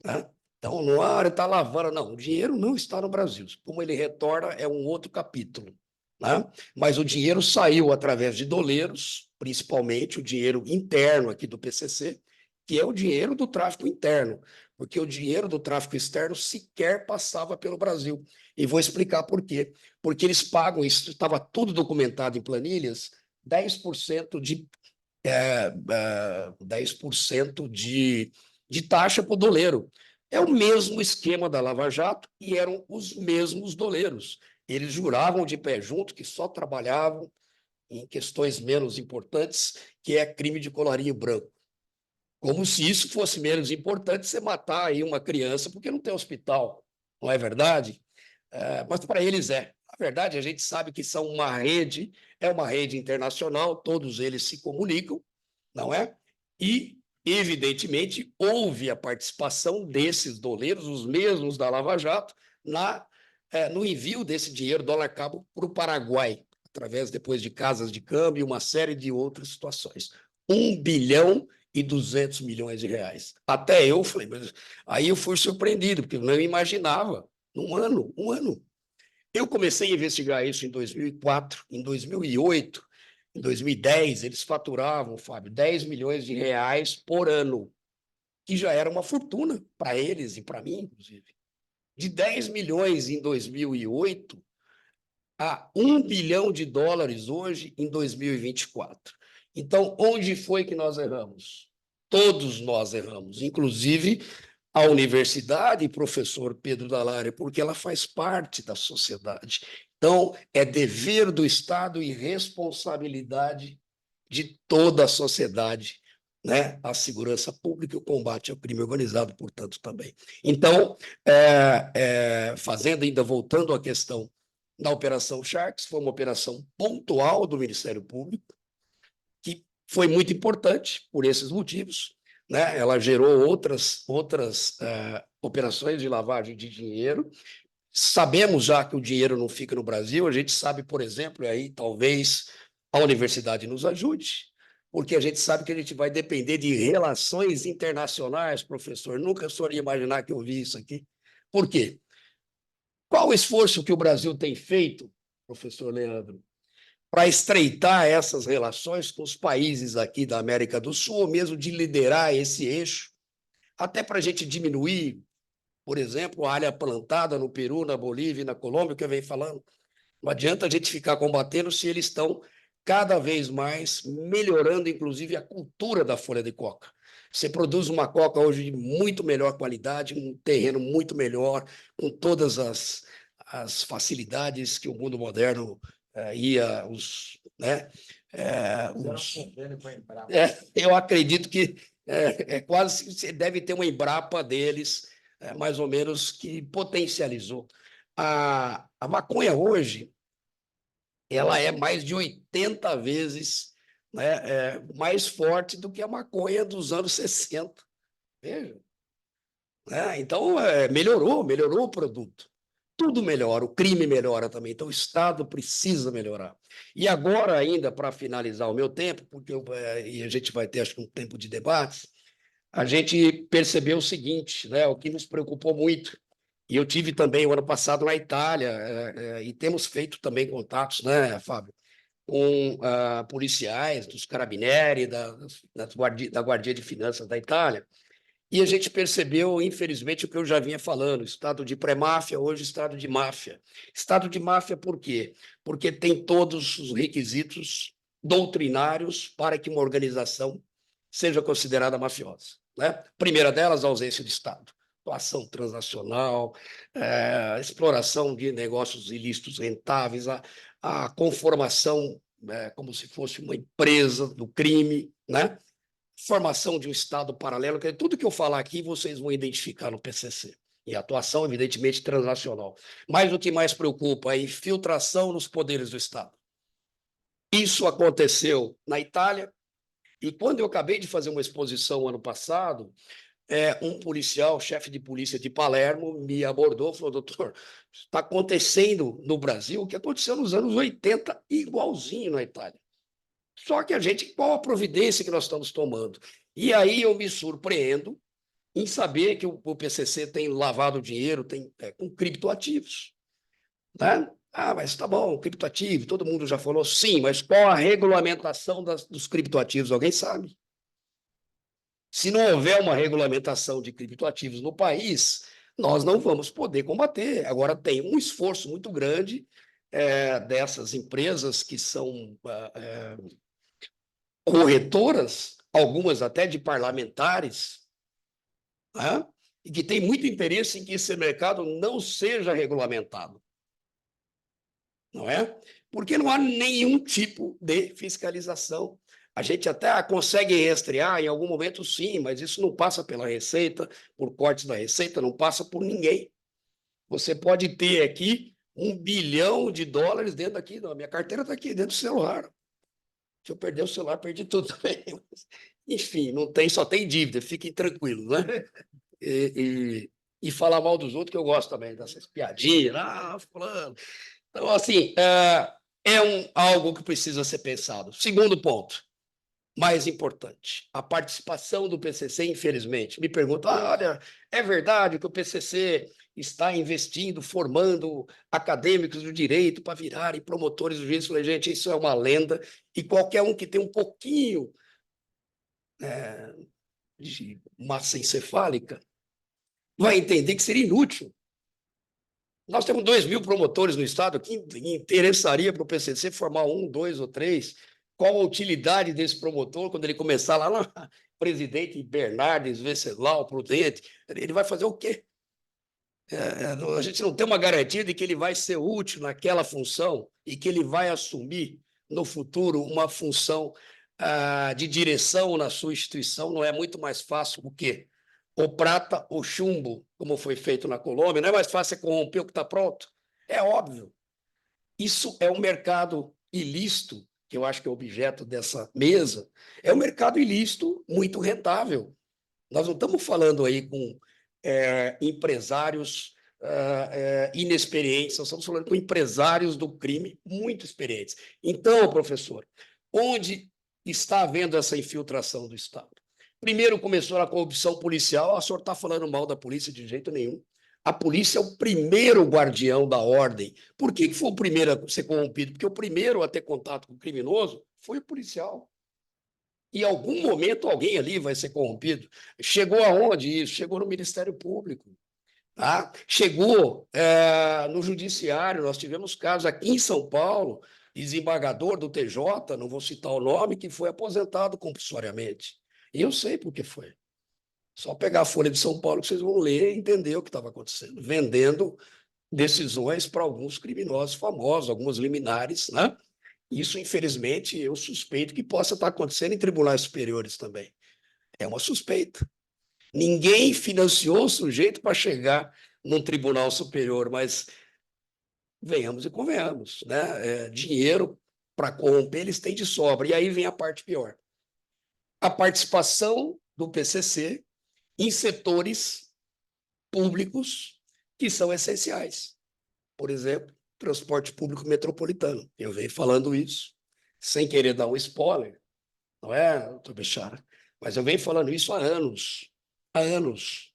né? Então, não está lavando, não. O dinheiro não está no Brasil. Como ele retorna é um outro capítulo, né? Mas o dinheiro saiu através de doleiros, principalmente o dinheiro interno aqui do PCC, que é o dinheiro do tráfico interno, porque o dinheiro do tráfico externo sequer passava pelo Brasil. E vou explicar por quê. Porque eles pagam, isso estava tudo documentado em planilhas, 10% de 10% de taxa para o doleiro. É o mesmo esquema da Lava Jato e eram os mesmos doleiros. Eles juravam de pé junto que só trabalhavam em questões menos importantes, que é crime de colarinho branco. Como se isso fosse menos importante você matar aí uma criança porque não tem hospital, não é verdade? Mas para eles é. Na verdade, a gente sabe que são uma rede, é uma rede internacional, todos eles se comunicam, não é? E, evidentemente, houve a participação desses doleiros, os mesmos da Lava Jato, no envio desse dinheiro dólar-cabo para o Paraguai, através depois de casas de câmbio e uma série de outras situações. 1 bilhão e 200 milhões de reais. Até eu falei, mas aí eu fui surpreendido, porque eu não imaginava, um ano. Eu comecei a investigar isso em 2004, em 2008, em 2010, eles faturavam, Fábio, 10 milhões de reais por ano, que já era uma fortuna para eles e para mim, inclusive. De 10 milhões em 2008 a 1 bilhão de dólares hoje em 2024. Então, onde foi que nós erramos? Todos nós erramos, inclusive a universidade e professor Pedro Dalari, porque ela faz parte da sociedade. Então, é dever do Estado e responsabilidade de toda a sociedade, né? A segurança pública e o combate ao crime organizado, portanto, também. Então, fazendo ainda, voltando à questão da Operação Sharks, foi uma operação pontual do Ministério Público, que foi muito importante por esses motivos, né? Ela gerou outras operações de lavagem de dinheiro. Sabemos já que o dinheiro não fica no Brasil, a gente sabe, por exemplo, e aí talvez a universidade nos ajude, porque a gente sabe que a gente vai depender de relações internacionais, professor. Nunca o senhor ia imaginar que eu vi isso aqui. Por quê? Qual o esforço que o Brasil tem feito, professor Leandro, para estreitar essas relações com os países aqui da América do Sul, ou mesmo de liderar esse eixo, até para a gente diminuir, por exemplo, a área plantada no Peru, na Bolívia e na Colômbia, que eu venho falando. Não adianta a gente ficar combatendo se eles estão cada vez mais melhorando, inclusive, a cultura da folha de coca. Você produz uma coca hoje de muito melhor qualidade, um terreno muito melhor, com todas as facilidades que o mundo moderno eu acredito que quase você deve ter uma Embrapa deles, mais ou menos, que potencializou. A maconha hoje, ela é mais de 80 vezes, né, mais forte do que a maconha dos anos 60. Veja. Então, melhorou o produto. Tudo melhora, o crime melhora também. Então, o Estado precisa melhorar. E agora, ainda, para finalizar o meu tempo, porque e a gente vai ter, acho que, um tempo de debate, a gente percebeu o seguinte, né, o que nos preocupou muito, E eu tive também o ano passado na Itália, e temos feito também contatos, né, Fábio, com policiais dos Carabinieri, da Guardia de Finanças da Itália, e a gente percebeu, infelizmente, o que eu já vinha falando, estado de pré-máfia, hoje estado de máfia. Estado de máfia por quê? Porque tem todos os requisitos doutrinários para que uma organização seja considerada mafiosa, né? Primeira delas, a ausência de Estado. Atuação transnacional, exploração de negócios ilícitos rentáveis, a conformação como se fosse uma empresa do crime, né? Formação de um Estado paralelo, que tudo que eu falar aqui vocês vão identificar no PCC. E atuação, evidentemente, transnacional. Mas o que mais preocupa é a infiltração nos poderes do Estado. Isso aconteceu na Itália, e quando eu acabei de fazer uma exposição ano passado, um policial, chefe de polícia de Palermo, me abordou e falou: doutor, está acontecendo no Brasil o que aconteceu nos anos 80, igualzinho na Itália. Só que qual a providência que nós estamos tomando? E aí eu me surpreendo em saber que o PCC tem lavado dinheiro com criptoativos, né? Ah, mas tá bom, criptoativo, todo mundo já falou, sim, mas qual a regulamentação dos criptoativos? Alguém sabe? Se não houver uma regulamentação de criptoativos no país, nós não vamos poder combater. Agora, tem um esforço muito grande dessas empresas que são corretoras, algumas até de parlamentares, né? E que tem muito interesse em que esse mercado não seja regulamentado, não é? Porque não há nenhum tipo de fiscalização. A gente até consegue rastrear em algum momento, sim, mas isso não passa pela Receita, por cortes da Receita, não passa por ninguém. Você pode ter aqui $1 bilhão dentro aqui, não, minha carteira está aqui dentro do celular. Se eu perder o celular, perdi tudo também. Enfim, não tem, só tem dívida, fiquem tranquilos, né? E falar mal dos outros, que eu gosto também dessas piadinhas, fulano. Então, assim, algo que precisa ser pensado. Segundo ponto, mais importante, a participação do PCC, infelizmente. Me perguntam, olha, é verdade que o PCC está investindo, formando acadêmicos do direito para virarem promotores do juízo? Falei, gente, isso é uma lenda, e qualquer um que tem um pouquinho de massa encefálica vai entender que seria inútil. Nós temos 2.000 promotores no Estado, que interessaria para o PCC formar 1, 2 ou 3. Qual a utilidade desse promotor quando ele começar lá no presidente Bernardes, Venceslau, Prudente? Ele vai fazer o quê? A gente não tem uma garantia de que ele vai ser útil naquela função e que ele vai assumir no futuro uma função de direção na sua instituição. Não é muito mais fácil o quê? Ou prata ou chumbo, como foi feito na Colômbia. Não é mais fácil corromper o que está pronto? É óbvio. Isso é um mercado ilícito, que eu acho que é o objeto dessa mesa, é um mercado ilícito muito rentável. Nós não estamos falando aí com empresários inexperientes, nós estamos falando com empresários do crime muito experientes. Então, professor, onde está havendo essa infiltração do Estado? Primeiro começou a corrupção policial. O senhor está falando mal da polícia de jeito nenhum. A polícia é o primeiro guardião da ordem. Por que foi o primeiro a ser corrompido? Porque o primeiro a ter contato com o criminoso foi o policial. Em algum momento alguém ali vai ser corrompido. Chegou aonde isso? Chegou no Ministério Público. Tá? Chegou no Judiciário. Nós tivemos casos aqui em São Paulo, desembargador do TJ, não vou citar o nome, que foi aposentado compulsoriamente. E eu sei por que foi. Só pegar a Folha de São Paulo que vocês vão ler e entender o que estava acontecendo. Vendendo decisões para alguns criminosos famosos, algumas liminares, né? Isso, infelizmente, eu suspeito que possa estar acontecendo em tribunais superiores também. É uma suspeita. Ninguém financiou o sujeito para chegar num tribunal superior, mas venhamos e convenhamos, né? Dinheiro para corromper eles têm de sobra. E aí vem a parte pior. A participação do PCC em setores públicos que são essenciais. Por exemplo, transporte público metropolitano. Eu venho falando isso, sem querer dar um spoiler, não é, doutor Bechara? Mas eu venho falando isso há anos. Há anos.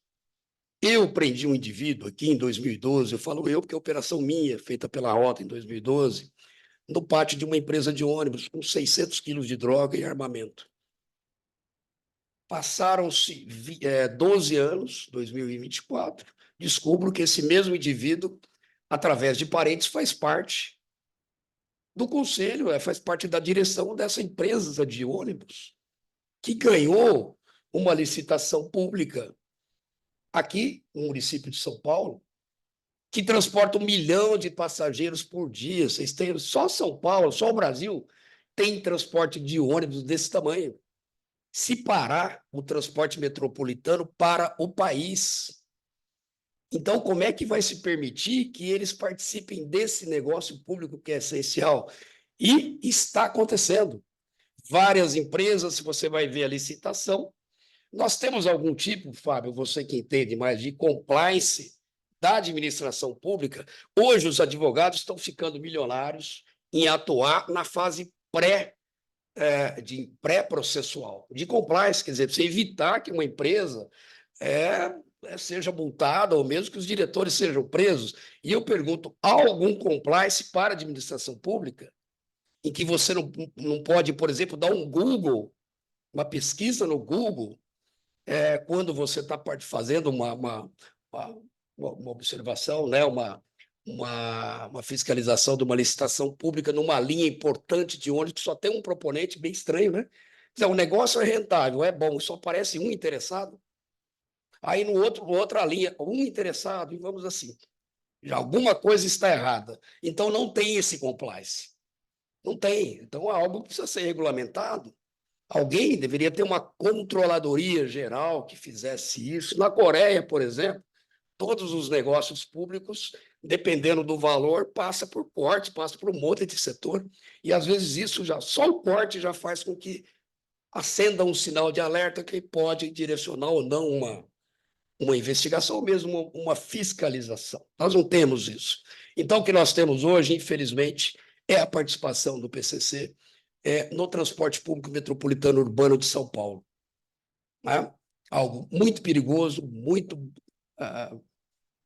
Eu prendi um indivíduo aqui em 2012, eu falo eu porque a operação minha, feita pela Rota em 2012, no pátio de uma empresa de ônibus, com 600 quilos de droga e armamento. Passaram-se 12 anos, 2024, descubro que esse mesmo indivíduo, através de parentes, faz parte do conselho, faz parte da direção dessa empresa de ônibus, que ganhou uma licitação pública aqui no município de São Paulo, que transporta 1 milhão de passageiros por dia. Vocês têm, só São Paulo, só o Brasil, tem transporte de ônibus desse tamanho. Se parar o transporte metropolitano para o país. Então, como é que vai se permitir que eles participem desse negócio público que é essencial? E está acontecendo. Várias empresas, se você vai ver a licitação, nós temos algum tipo, Fábio, você que entende mais de compliance da administração pública. Hoje, os advogados estão ficando milionários em atuar na fase pré-processual, de compliance, quer dizer, você evitar que uma empresa seja multada ou mesmo que os diretores sejam presos. E eu pergunto, há algum compliance para a administração pública em que você não pode, por exemplo, dar um Google, uma pesquisa no Google, quando você está fazendo uma observação, né, uma fiscalização de uma licitação pública numa linha importante de ônibus que só tem um proponente, bem estranho, né? Então, o negócio é rentável, é bom, só aparece um interessado. Aí, outra linha, um interessado, e vamos assim. Já alguma coisa está errada. Então, não tem esse compliance. Não tem. Então, algo precisa ser regulamentado. Alguém deveria ter uma controladoria geral que fizesse isso. Na Coreia, por exemplo, todos os negócios públicos, dependendo do valor, passa por porte, passa por um monte de setor. E, às vezes, só o porte já faz com que acenda um sinal de alerta que pode direcionar ou não uma investigação ou mesmo uma fiscalização. Nós não temos isso. Então, o que nós temos hoje, infelizmente, é a participação do PCC no transporte público metropolitano urbano de São Paulo. Né? Algo muito perigoso, muito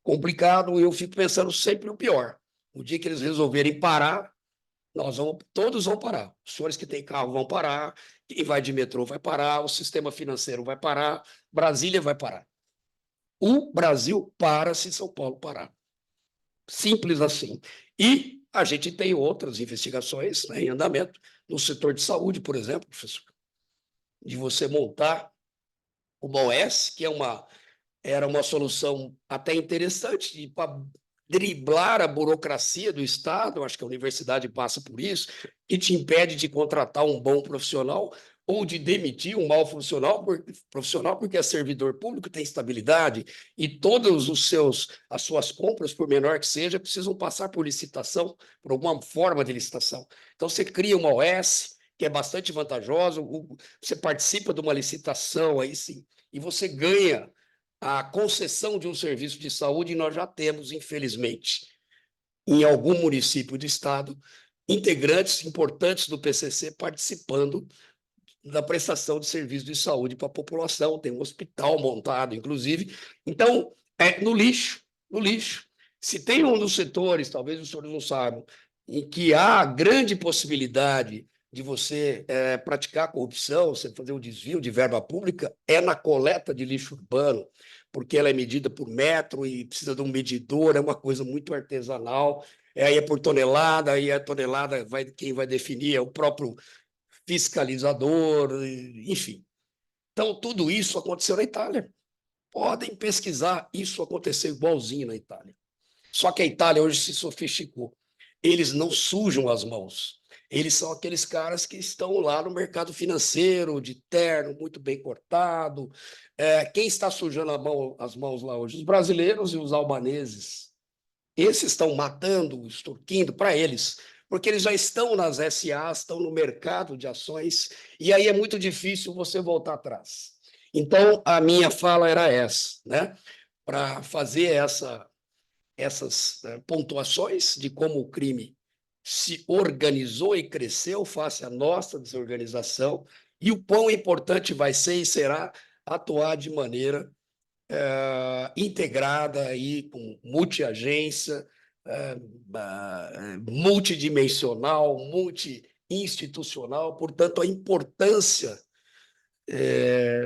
complicado, e eu fico pensando sempre o pior. O dia que eles resolverem parar, todos vão parar. Os senhores que têm carro vão parar, quem vai de metrô vai parar, o sistema financeiro vai parar, Brasília vai parar. O Brasil para se São Paulo parar. Simples assim. E a gente tem outras investigações, né, em andamento, no setor de saúde, por exemplo, professor, de você montar uma OS, que era uma solução até interessante para driblar a burocracia do Estado, acho que a universidade passa por isso, que te impede de contratar um bom profissional ou de demitir um mau profissional, porque é servidor público, tem estabilidade, e todas as suas compras, por menor que seja, precisam passar por licitação, por alguma forma de licitação. Então, você cria uma OS, que é bastante vantajosa, você participa de uma licitação, aí sim, e você ganha a concessão de um serviço de saúde, e nós já temos, infelizmente, em algum município do estado, integrantes importantes do PCC participando da prestação de serviço de saúde para a população, tem um hospital montado, inclusive. Então, no lixo. Se tem um dos setores, talvez os senhores não saibam, em que há grande possibilidade de você praticar corrupção, você fazer um desvio de verba pública, é na coleta de lixo urbano, porque ela é medida por metro e precisa de um medidor, é uma coisa muito artesanal, aí é por tonelada, aí a tonelada, quem vai definir é o próprio fiscalizador, enfim. Então, tudo isso aconteceu na Itália. Podem pesquisar, isso aconteceu igualzinho na Itália. Só que a Itália hoje se sofisticou. Eles não sujam as mãos. Eles são aqueles caras que estão lá no mercado financeiro, de terno, muito bem cortado. Quem está sujando as mãos lá hoje? Os brasileiros e os albaneses. Esses estão matando, extorquindo para eles, porque eles já estão nas SAs, estão no mercado de ações, e aí é muito difícil você voltar atrás. Então, a minha fala era essa, né? Para fazer essas pontuações de como o crime se organizou e cresceu face à nossa desorganização, e o quão importante vai ser e será atuar de maneira integrada aí com multiagência, multidimensional, multi-institucional. Portanto, a importância,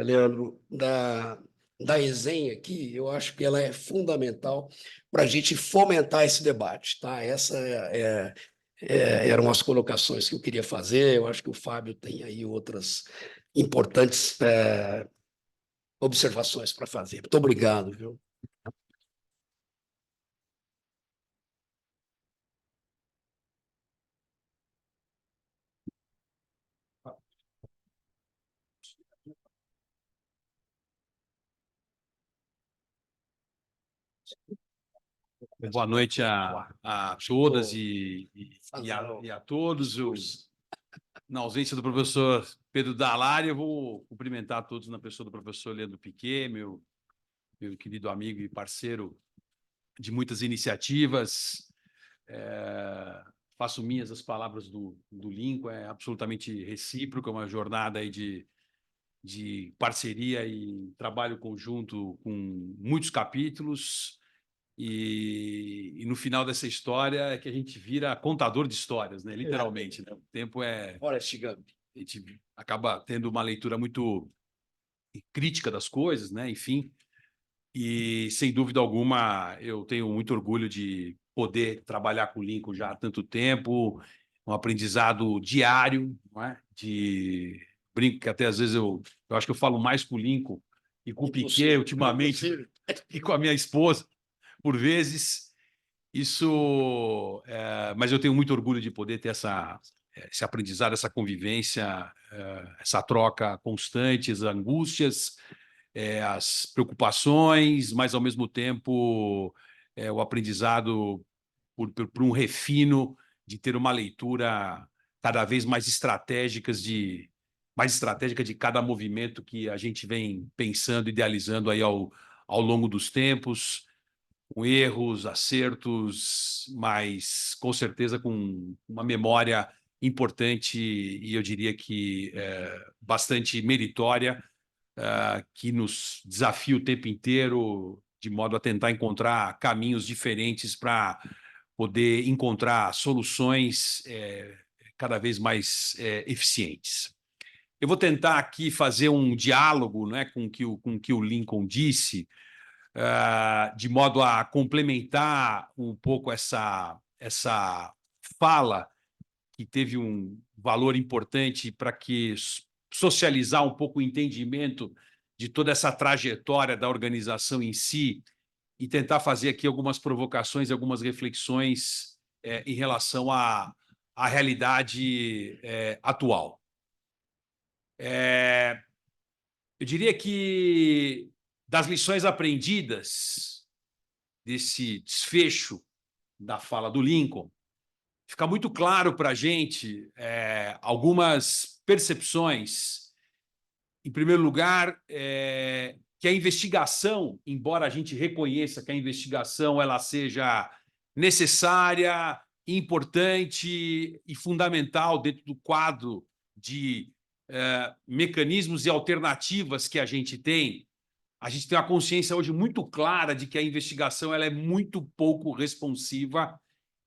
Leandro, da resenha aqui, eu acho que ela é fundamental para a gente fomentar esse debate, tá? Essa eram as colocações que eu queria fazer. Eu acho que o Fábio tem aí outras importantes observações para fazer. Muito obrigado, viu? Boa noite a todas e a todos. Na ausência do professor Pedro Dalari, eu vou cumprimentar a todos na pessoa do professor Leandro Piquet, meu querido amigo e parceiro de muitas iniciativas. Faço minhas as palavras do Lincoln, é absolutamente recíproco, é uma jornada aí de parceria e trabalho conjunto com muitos capítulos. E no final dessa história é que a gente vira contador de histórias, né? Literalmente, né? O tempo é... Forrest Gump. A gente acaba tendo uma leitura muito crítica das coisas, né? Enfim, e sem dúvida alguma eu tenho muito orgulho de poder trabalhar com o Lincoln já há tanto tempo, um aprendizado diário, não é? Brinco que até às vezes eu acho que eu falo mais com o Lincoln e com o Piquet ultimamente e com a minha esposa, por vezes. Mas eu tenho muito orgulho de poder ter esse aprendizado, essa convivência, essa troca constante, as angústias, as preocupações, mas, ao mesmo tempo, o aprendizado por um refino de ter uma leitura cada vez mais estratégica de cada movimento que a gente vem pensando, idealizando aí ao longo dos tempos, com erros, acertos, mas com certeza com uma memória importante e eu diria que bastante meritória, que nos desafia o tempo inteiro, de modo a tentar encontrar caminhos diferentes para poder encontrar soluções cada vez mais eficientes. Eu vou tentar aqui fazer um diálogo, né, com o que o Lincoln disse, de modo a complementar um pouco essa fala que teve um valor importante para que socializar um pouco o entendimento de toda essa trajetória da organização em si e tentar fazer aqui algumas provocações, algumas reflexões em relação à realidade atual. Eu diria que das lições aprendidas desse desfecho da fala do Lincoln, fica muito claro para a gente algumas percepções. Em primeiro lugar, que a investigação, embora a gente reconheça que a investigação ela seja necessária, importante e fundamental dentro do quadro de mecanismos e alternativas que a gente tem uma consciência hoje muito clara de que a investigação ela é muito pouco responsiva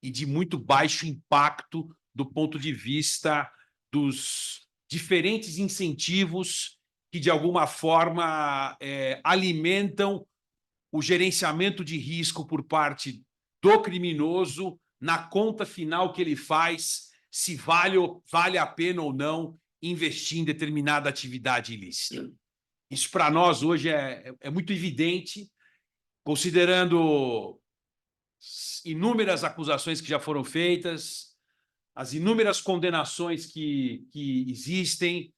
e de muito baixo impacto do ponto de vista dos diferentes incentivos que, de alguma forma, alimentam o gerenciamento de risco por parte do criminoso na conta final que ele faz, se vale a pena ou não investir em determinada atividade ilícita. Isso, para nós, hoje é muito evidente, considerando inúmeras acusações que já foram feitas, as inúmeras condenações que existem,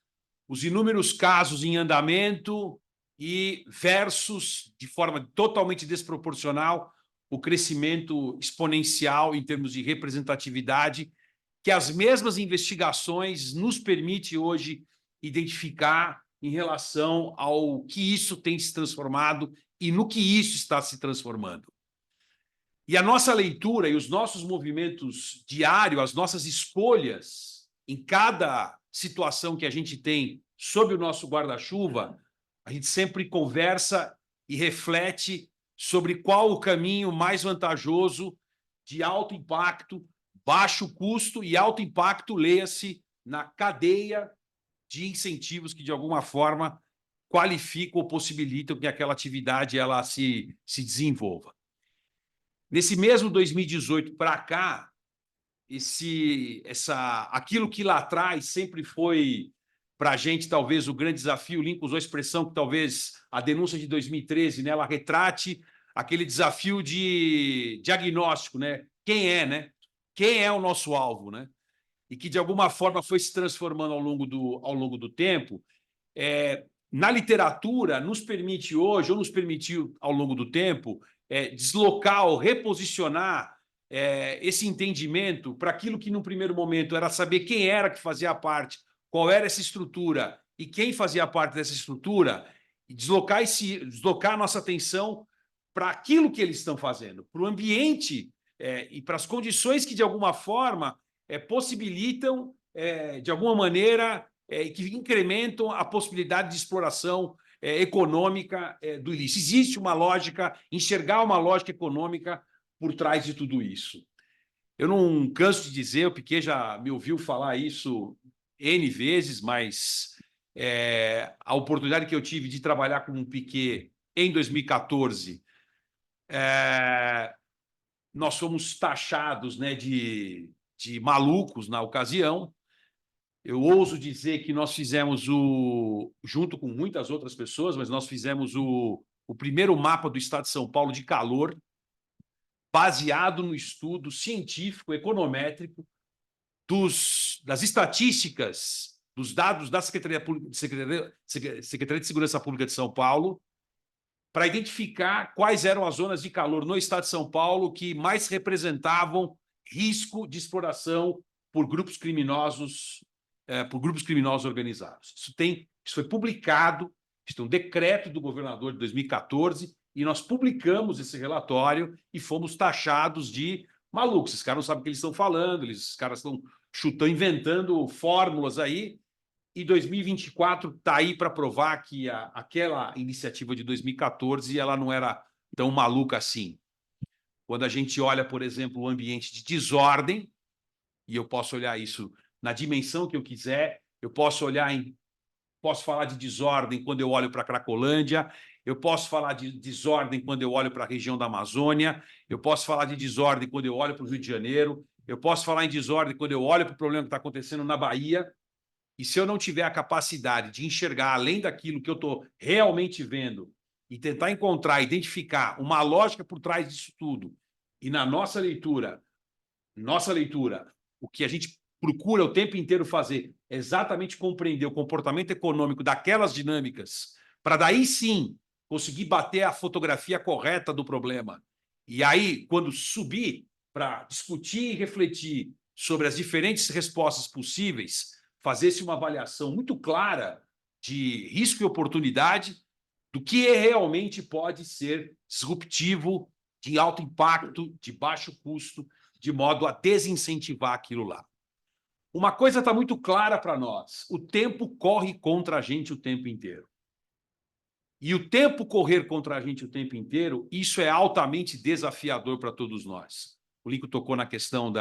os inúmeros casos em andamento e versus, de forma totalmente desproporcional, o crescimento exponencial em termos de representatividade que as mesmas investigações nos permitem hoje identificar em relação ao que isso tem se transformado e no que isso está se transformando. E a nossa leitura e os nossos movimentos diários, as nossas escolhas em cada situação que a gente tem sob o nosso guarda-chuva, a gente sempre conversa e reflete sobre qual o caminho mais vantajoso de alto impacto, baixo custo e alto impacto, leia-se, na cadeia de incentivos que, de alguma forma, qualificam ou possibilitam que aquela atividade ela se desenvolva. Nesse mesmo 2018 para cá, aquilo que lá atrás sempre foi, para a gente, talvez, o grande desafio, o Lincoln usou a expressão que talvez a denúncia de 2013, né, ela retrate aquele desafio de diagnóstico, né? Quem é, né? Quem é o nosso alvo, né? E que, de alguma forma, foi se transformando ao longo do tempo. Na literatura, nos permite hoje, ou nos permitiu ao longo do tempo, deslocar ou reposicionar esse entendimento para aquilo que, no primeiro momento, era saber quem era que fazia parte, qual era essa estrutura e quem fazia parte dessa estrutura, e deslocar a nossa atenção para aquilo que eles estão fazendo, para o ambiente e para as condições que, de alguma forma, possibilitam, de alguma maneira, que incrementam a possibilidade de exploração econômica do ilícito. Existe uma lógica, enxergar uma lógica econômica por trás de tudo isso. Eu não canso de dizer, o Piquet já me ouviu falar isso N vezes, mas a oportunidade que eu tive de trabalhar com o Piquet em 2014, nós fomos taxados, né, de malucos na ocasião. Eu ouso dizer que nós fizemos junto com muitas outras pessoas, mas nós fizemos o primeiro mapa do estado de São Paulo de calor, baseado no estudo científico, econométrico, das estatísticas, dos dados da Secretaria de Segurança Pública de São Paulo, para identificar quais eram as zonas de calor no estado de São Paulo que mais representavam risco de exploração por grupos criminosos organizados. Isso foi publicado, isso tem um decreto do governador de 2014, e nós publicamos esse relatório e fomos taxados de malucos. Esses caras não sabem o que eles estão falando, esses caras estão inventando fórmulas aí, e 2024 está aí para provar que aquela iniciativa de 2014 ela não era tão maluca assim. Quando a gente olha, por exemplo, o ambiente de desordem, e eu posso olhar isso na dimensão que eu quiser, eu posso falar de desordem quando eu olho para a Cracolândia, eu posso falar de desordem quando eu olho para a região da Amazônia, eu posso falar de desordem quando eu olho para o Rio de Janeiro, eu posso falar em desordem quando eu olho para o problema que está acontecendo na Bahia, e se eu não tiver a capacidade de enxergar além daquilo que eu estou realmente vendo e tentar encontrar, identificar uma lógica por trás disso tudo, e na nossa leitura, o que a gente procura o tempo inteiro fazer é exatamente compreender o comportamento econômico daquelas dinâmicas, para daí sim conseguir bater a fotografia correta do problema. E aí, quando subir para discutir e refletir sobre as diferentes respostas possíveis, fazer-se uma avaliação muito clara de risco e oportunidade do que realmente pode ser disruptivo, de alto impacto, de baixo custo, de modo a desincentivar aquilo lá. Uma coisa está muito clara para nós: o tempo corre contra a gente o tempo inteiro. E o tempo correr contra a gente o tempo inteiro, isso é altamente desafiador para todos nós. O Lincoln tocou na questão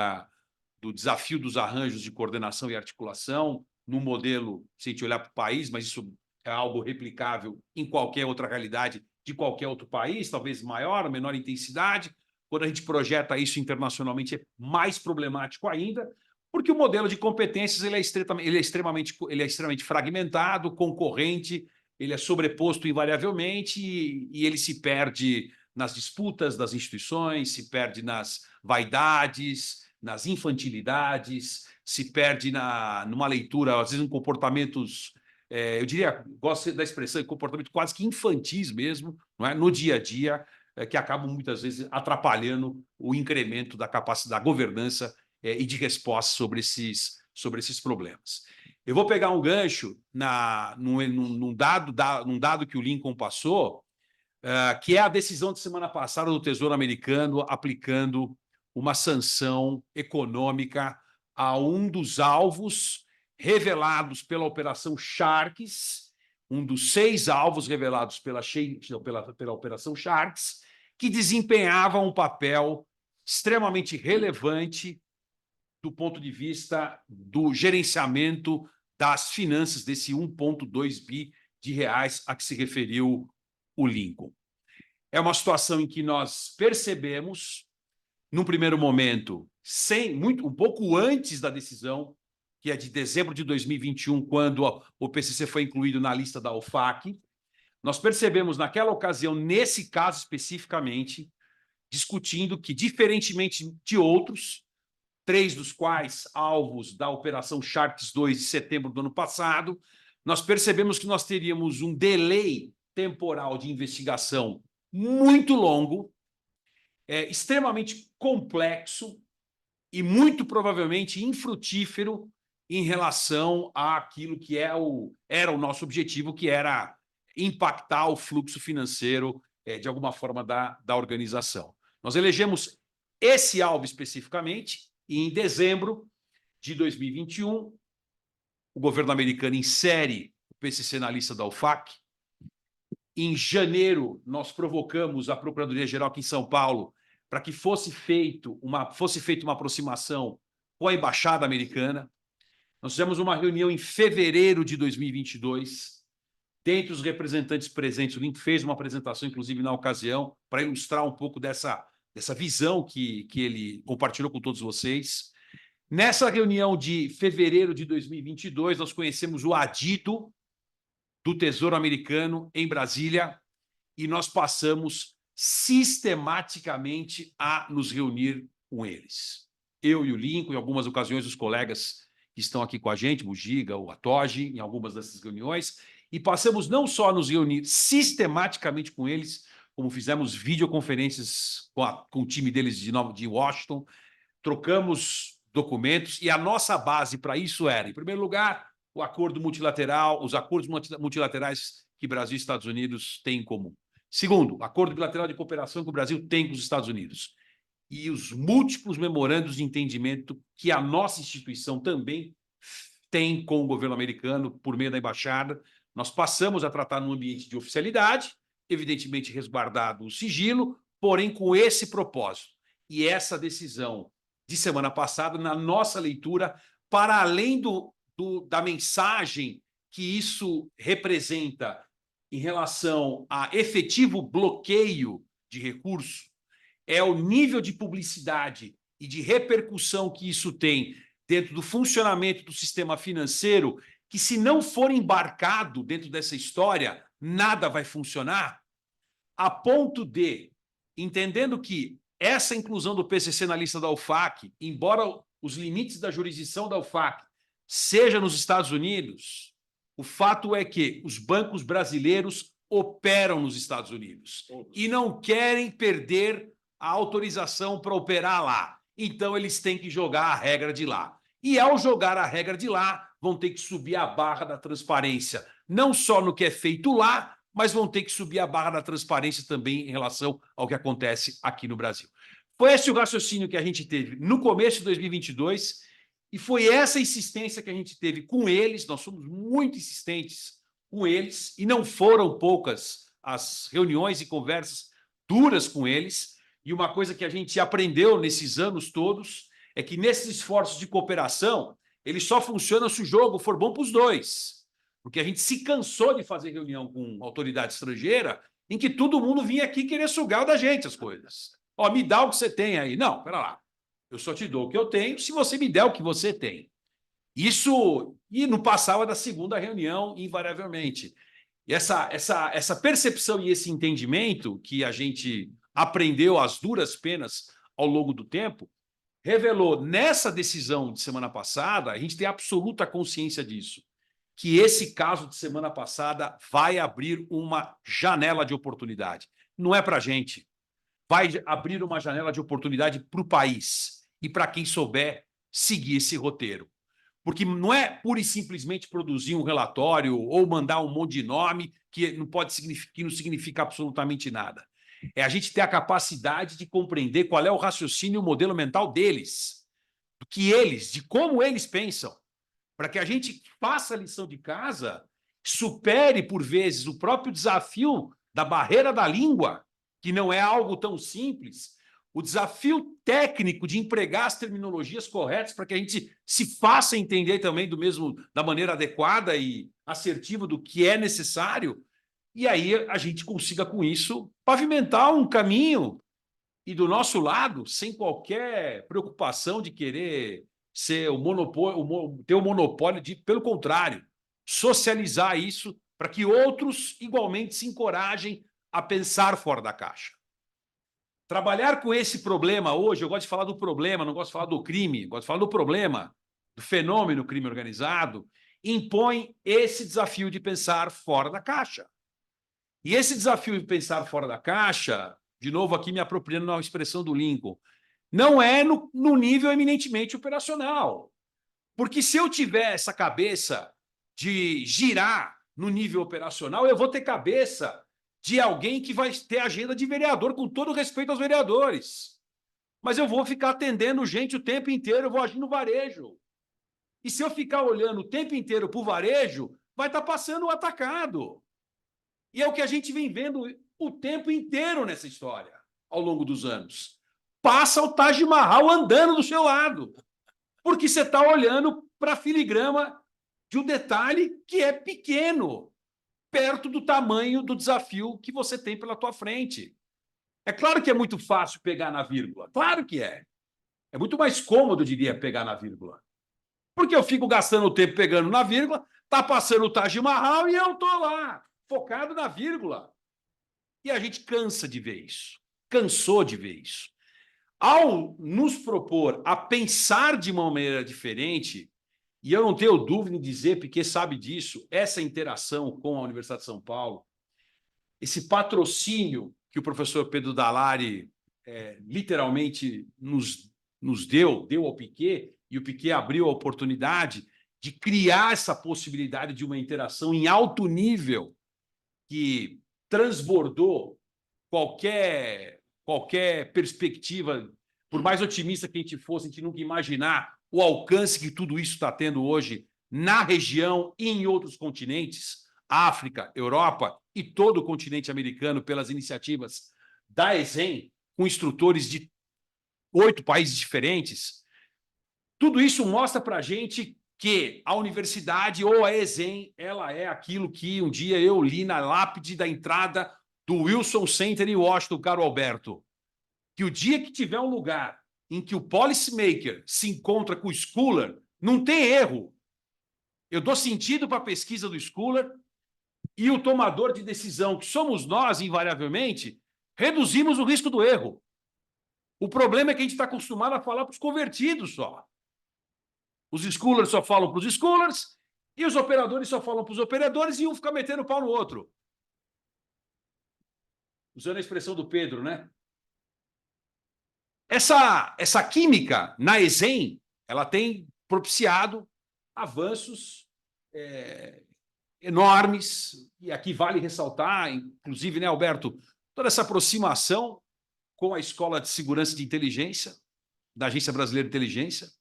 do desafio dos arranjos de coordenação e articulação, num modelo, se a gente olhar para o país, mas isso é algo replicável em qualquer outra realidade de qualquer outro país, talvez maior ou menor intensidade. Quando a gente projeta isso internacionalmente, é mais problemático ainda, porque o modelo de competências ele é extremamente fragmentado, concorrente, ele é sobreposto invariavelmente e ele se perde nas disputas das instituições, se perde nas vaidades, nas infantilidades, se perde numa leitura, às vezes em comportamentos, eu diria, gosto da expressão, comportamento quase que infantis mesmo, não é? No dia a dia, que acabam muitas vezes atrapalhando o incremento da capacidade da governança e de resposta sobre esses problemas. Eu vou pegar um gancho num dado que o Lincoln passou, que é a decisão de semana passada do Tesouro Americano aplicando uma sanção econômica a um dos alvos revelados pela Operação Sharks um dos 6 alvos revelados pela Operação Sharks, que desempenhava um papel extremamente relevante do ponto de vista do gerenciamento das finanças desse 1,2 bi de reais a que se referiu o Lincoln. É uma situação em que nós percebemos, num primeiro momento, um pouco antes da decisão, que é de dezembro de 2021, quando o PCC foi incluído na lista da OFAC, nós percebemos naquela ocasião, nesse caso especificamente, discutindo que, diferentemente de outros, 3 dos quais alvos da Operação Sharks 2 de setembro do ano passado, nós percebemos que nós teríamos um delay temporal de investigação muito longo, extremamente complexo e muito provavelmente infrutífero em relação àquilo que era o nosso objetivo, que era impactar o fluxo financeiro, de alguma forma, da organização. Nós elegemos esse alvo especificamente, e em dezembro de 2021, o governo americano insere o PCC na lista da OFAC. Em janeiro, nós provocamos a Procuradoria-Geral aqui em São Paulo para que fosse feita uma aproximação com a Embaixada Americana. Nós fizemos uma reunião em fevereiro de 2022. Dentre os representantes presentes, o Link fez uma apresentação, inclusive, na ocasião, para ilustrar um pouco dessa visão que ele compartilhou com todos vocês. Nessa reunião de fevereiro de 2022, nós conhecemos o adido do Tesouro Americano em Brasília e nós passamos sistematicamente a nos reunir com eles. Eu e o Lincoln, em algumas ocasiões, os colegas que estão aqui com a gente, o Giga, o Atoji, em algumas dessas reuniões, e passamos não só a nos reunir sistematicamente com eles, como fizemos videoconferências com o time deles de Washington, trocamos documentos, e a nossa base para isso era, em primeiro lugar, o acordo multilateral, os acordos multilaterais que Brasil e Estados Unidos têm em comum. Segundo, o acordo bilateral de cooperação que o Brasil tem com os Estados Unidos. E os múltiplos memorandos de entendimento que a nossa instituição também tem com o governo americano por meio da embaixada. Nós passamos a tratar num ambiente de oficialidade, evidentemente resguardado o sigilo, porém com esse propósito. E essa decisão de semana passada, na nossa leitura, para além da mensagem que isso representa em relação a efetivo bloqueio de recursos, é o nível de publicidade e de repercussão que isso tem dentro do funcionamento do sistema financeiro, que se não for embarcado dentro dessa história, nada vai funcionar, a ponto de, entendendo que essa inclusão do PCC na lista da OFAC, embora os limites da jurisdição da OFAC seja nos Estados Unidos, o fato é que os bancos brasileiros operam nos Estados Unidos e não querem perder a autorização para operar lá. Então, eles têm que jogar a regra de lá. E, ao jogar a regra de lá, vão ter que subir a barra da transparência, não só no que é feito lá, mas vão ter que subir a barra da transparência também em relação ao que acontece aqui no Brasil. Foi esse o raciocínio que a gente teve no começo de 2022 e foi essa insistência que a gente teve com eles. Nós somos muito insistentes com eles e não foram poucas as reuniões e conversas duras com eles. E uma coisa que a gente aprendeu nesses anos todos é que nesses esforços de cooperação, ele só funciona se o jogo for bom para os dois. Porque a gente se cansou de fazer reunião com autoridade estrangeira em que todo mundo vinha aqui querer sugar da gente as coisas. Ó, me dá o que você tem aí. Não, pera lá. Eu só te dou o que eu tenho se você me der o que você tem. Isso, e não passava da segunda reunião, invariavelmente. E essa percepção e esse entendimento que a gente aprendeu às duras penas ao longo do tempo, revelou nessa decisão de semana passada, a gente tem absoluta consciência disso, que esse caso de semana passada vai abrir uma janela de oportunidade. Não é para a gente. Vai abrir uma janela de oportunidade para o país e para quem souber seguir esse roteiro. Porque não é pura e simplesmente produzir um relatório ou mandar um monte de nome que não significa absolutamente nada. É a gente ter a capacidade de compreender qual é o raciocínio e o modelo mental deles, de como eles pensam, para que a gente faça a lição de casa supere, por vezes, o próprio desafio da barreira da língua, que não é algo tão simples, o desafio técnico de empregar as terminologias corretas para que a gente se faça entender também da maneira adequada e assertiva do que é necessário, e aí a gente consiga, com isso, pavimentar um caminho e do nosso lado, sem qualquer preocupação de querer ser o monopólio, ter o monopólio pelo contrário, socializar isso para que outros igualmente se encorajem a pensar fora da caixa. Trabalhar com esse problema hoje, eu gosto de falar do problema, não gosto de falar do crime, gosto de falar do problema, do fenômeno crime organizado, impõe esse desafio de pensar fora da caixa. E esse desafio de pensar fora da caixa, de novo aqui me apropriando na expressão do Lincoln, não é no nível eminentemente operacional. Porque se eu tiver essa cabeça de girar no nível operacional, eu vou ter cabeça de alguém que vai ter agenda de vereador, com todo respeito aos vereadores. Mas eu vou ficar atendendo gente o tempo inteiro, eu vou agir no varejo. E se eu ficar olhando o tempo inteiro para o varejo, vai estar passando o atacado. E é o que a gente vem vendo o tempo inteiro nessa história, ao longo dos anos. Passa o Taj Mahal andando do seu lado, porque você está olhando para a filigrama de um detalhe que é pequeno, perto do tamanho do desafio que você tem pela tua frente. É claro que é muito fácil pegar na vírgula, claro que é. É muito mais cômodo, eu diria, pegar na vírgula. Porque eu fico gastando tempo pegando na vírgula, está passando o Taj Mahal e eu estou lá, focado na vírgula. E a gente cansa de ver isso, cansou de ver isso. Ao nos propor a pensar de uma maneira diferente, e eu não tenho dúvida em dizer, porque sabe disso, essa interação com a Universidade de São Paulo, esse patrocínio que o professor Pedro Dallari literalmente nos deu ao Piquet, e o Piquet abriu a oportunidade de criar essa possibilidade de uma interação em alto nível que transbordou qualquer perspectiva, por mais otimista que a gente fosse, a gente nunca imaginar o alcance que tudo isso está tendo hoje na região e em outros continentes, África, Europa e todo o continente americano, pelas iniciativas da ESEM, com instrutores de 8 países diferentes. Tudo isso mostra para a gente que a universidade ou a ESEM, ela é aquilo que um dia eu li na lápide da entrada do Wilson Center em Washington, caro Alberto, que o dia que tiver um lugar em que o policymaker se encontra com o schooler, não tem erro. Eu dou sentido para a pesquisa do schooler e o tomador de decisão, que somos nós, invariavelmente, reduzimos o risco do erro. O problema é que a gente está acostumado a falar para os convertidos só. Os schoolers só falam para os schoolers e os operadores só falam para os operadores e um fica metendo pau no outro. Usando a expressão do Pedro, né? Essa química na ESEM, ela tem propiciado avanços enormes, e aqui vale ressaltar, inclusive, né, Alberto, toda essa aproximação com a Escola de Segurança de Inteligência, da Agência Brasileira de Inteligência,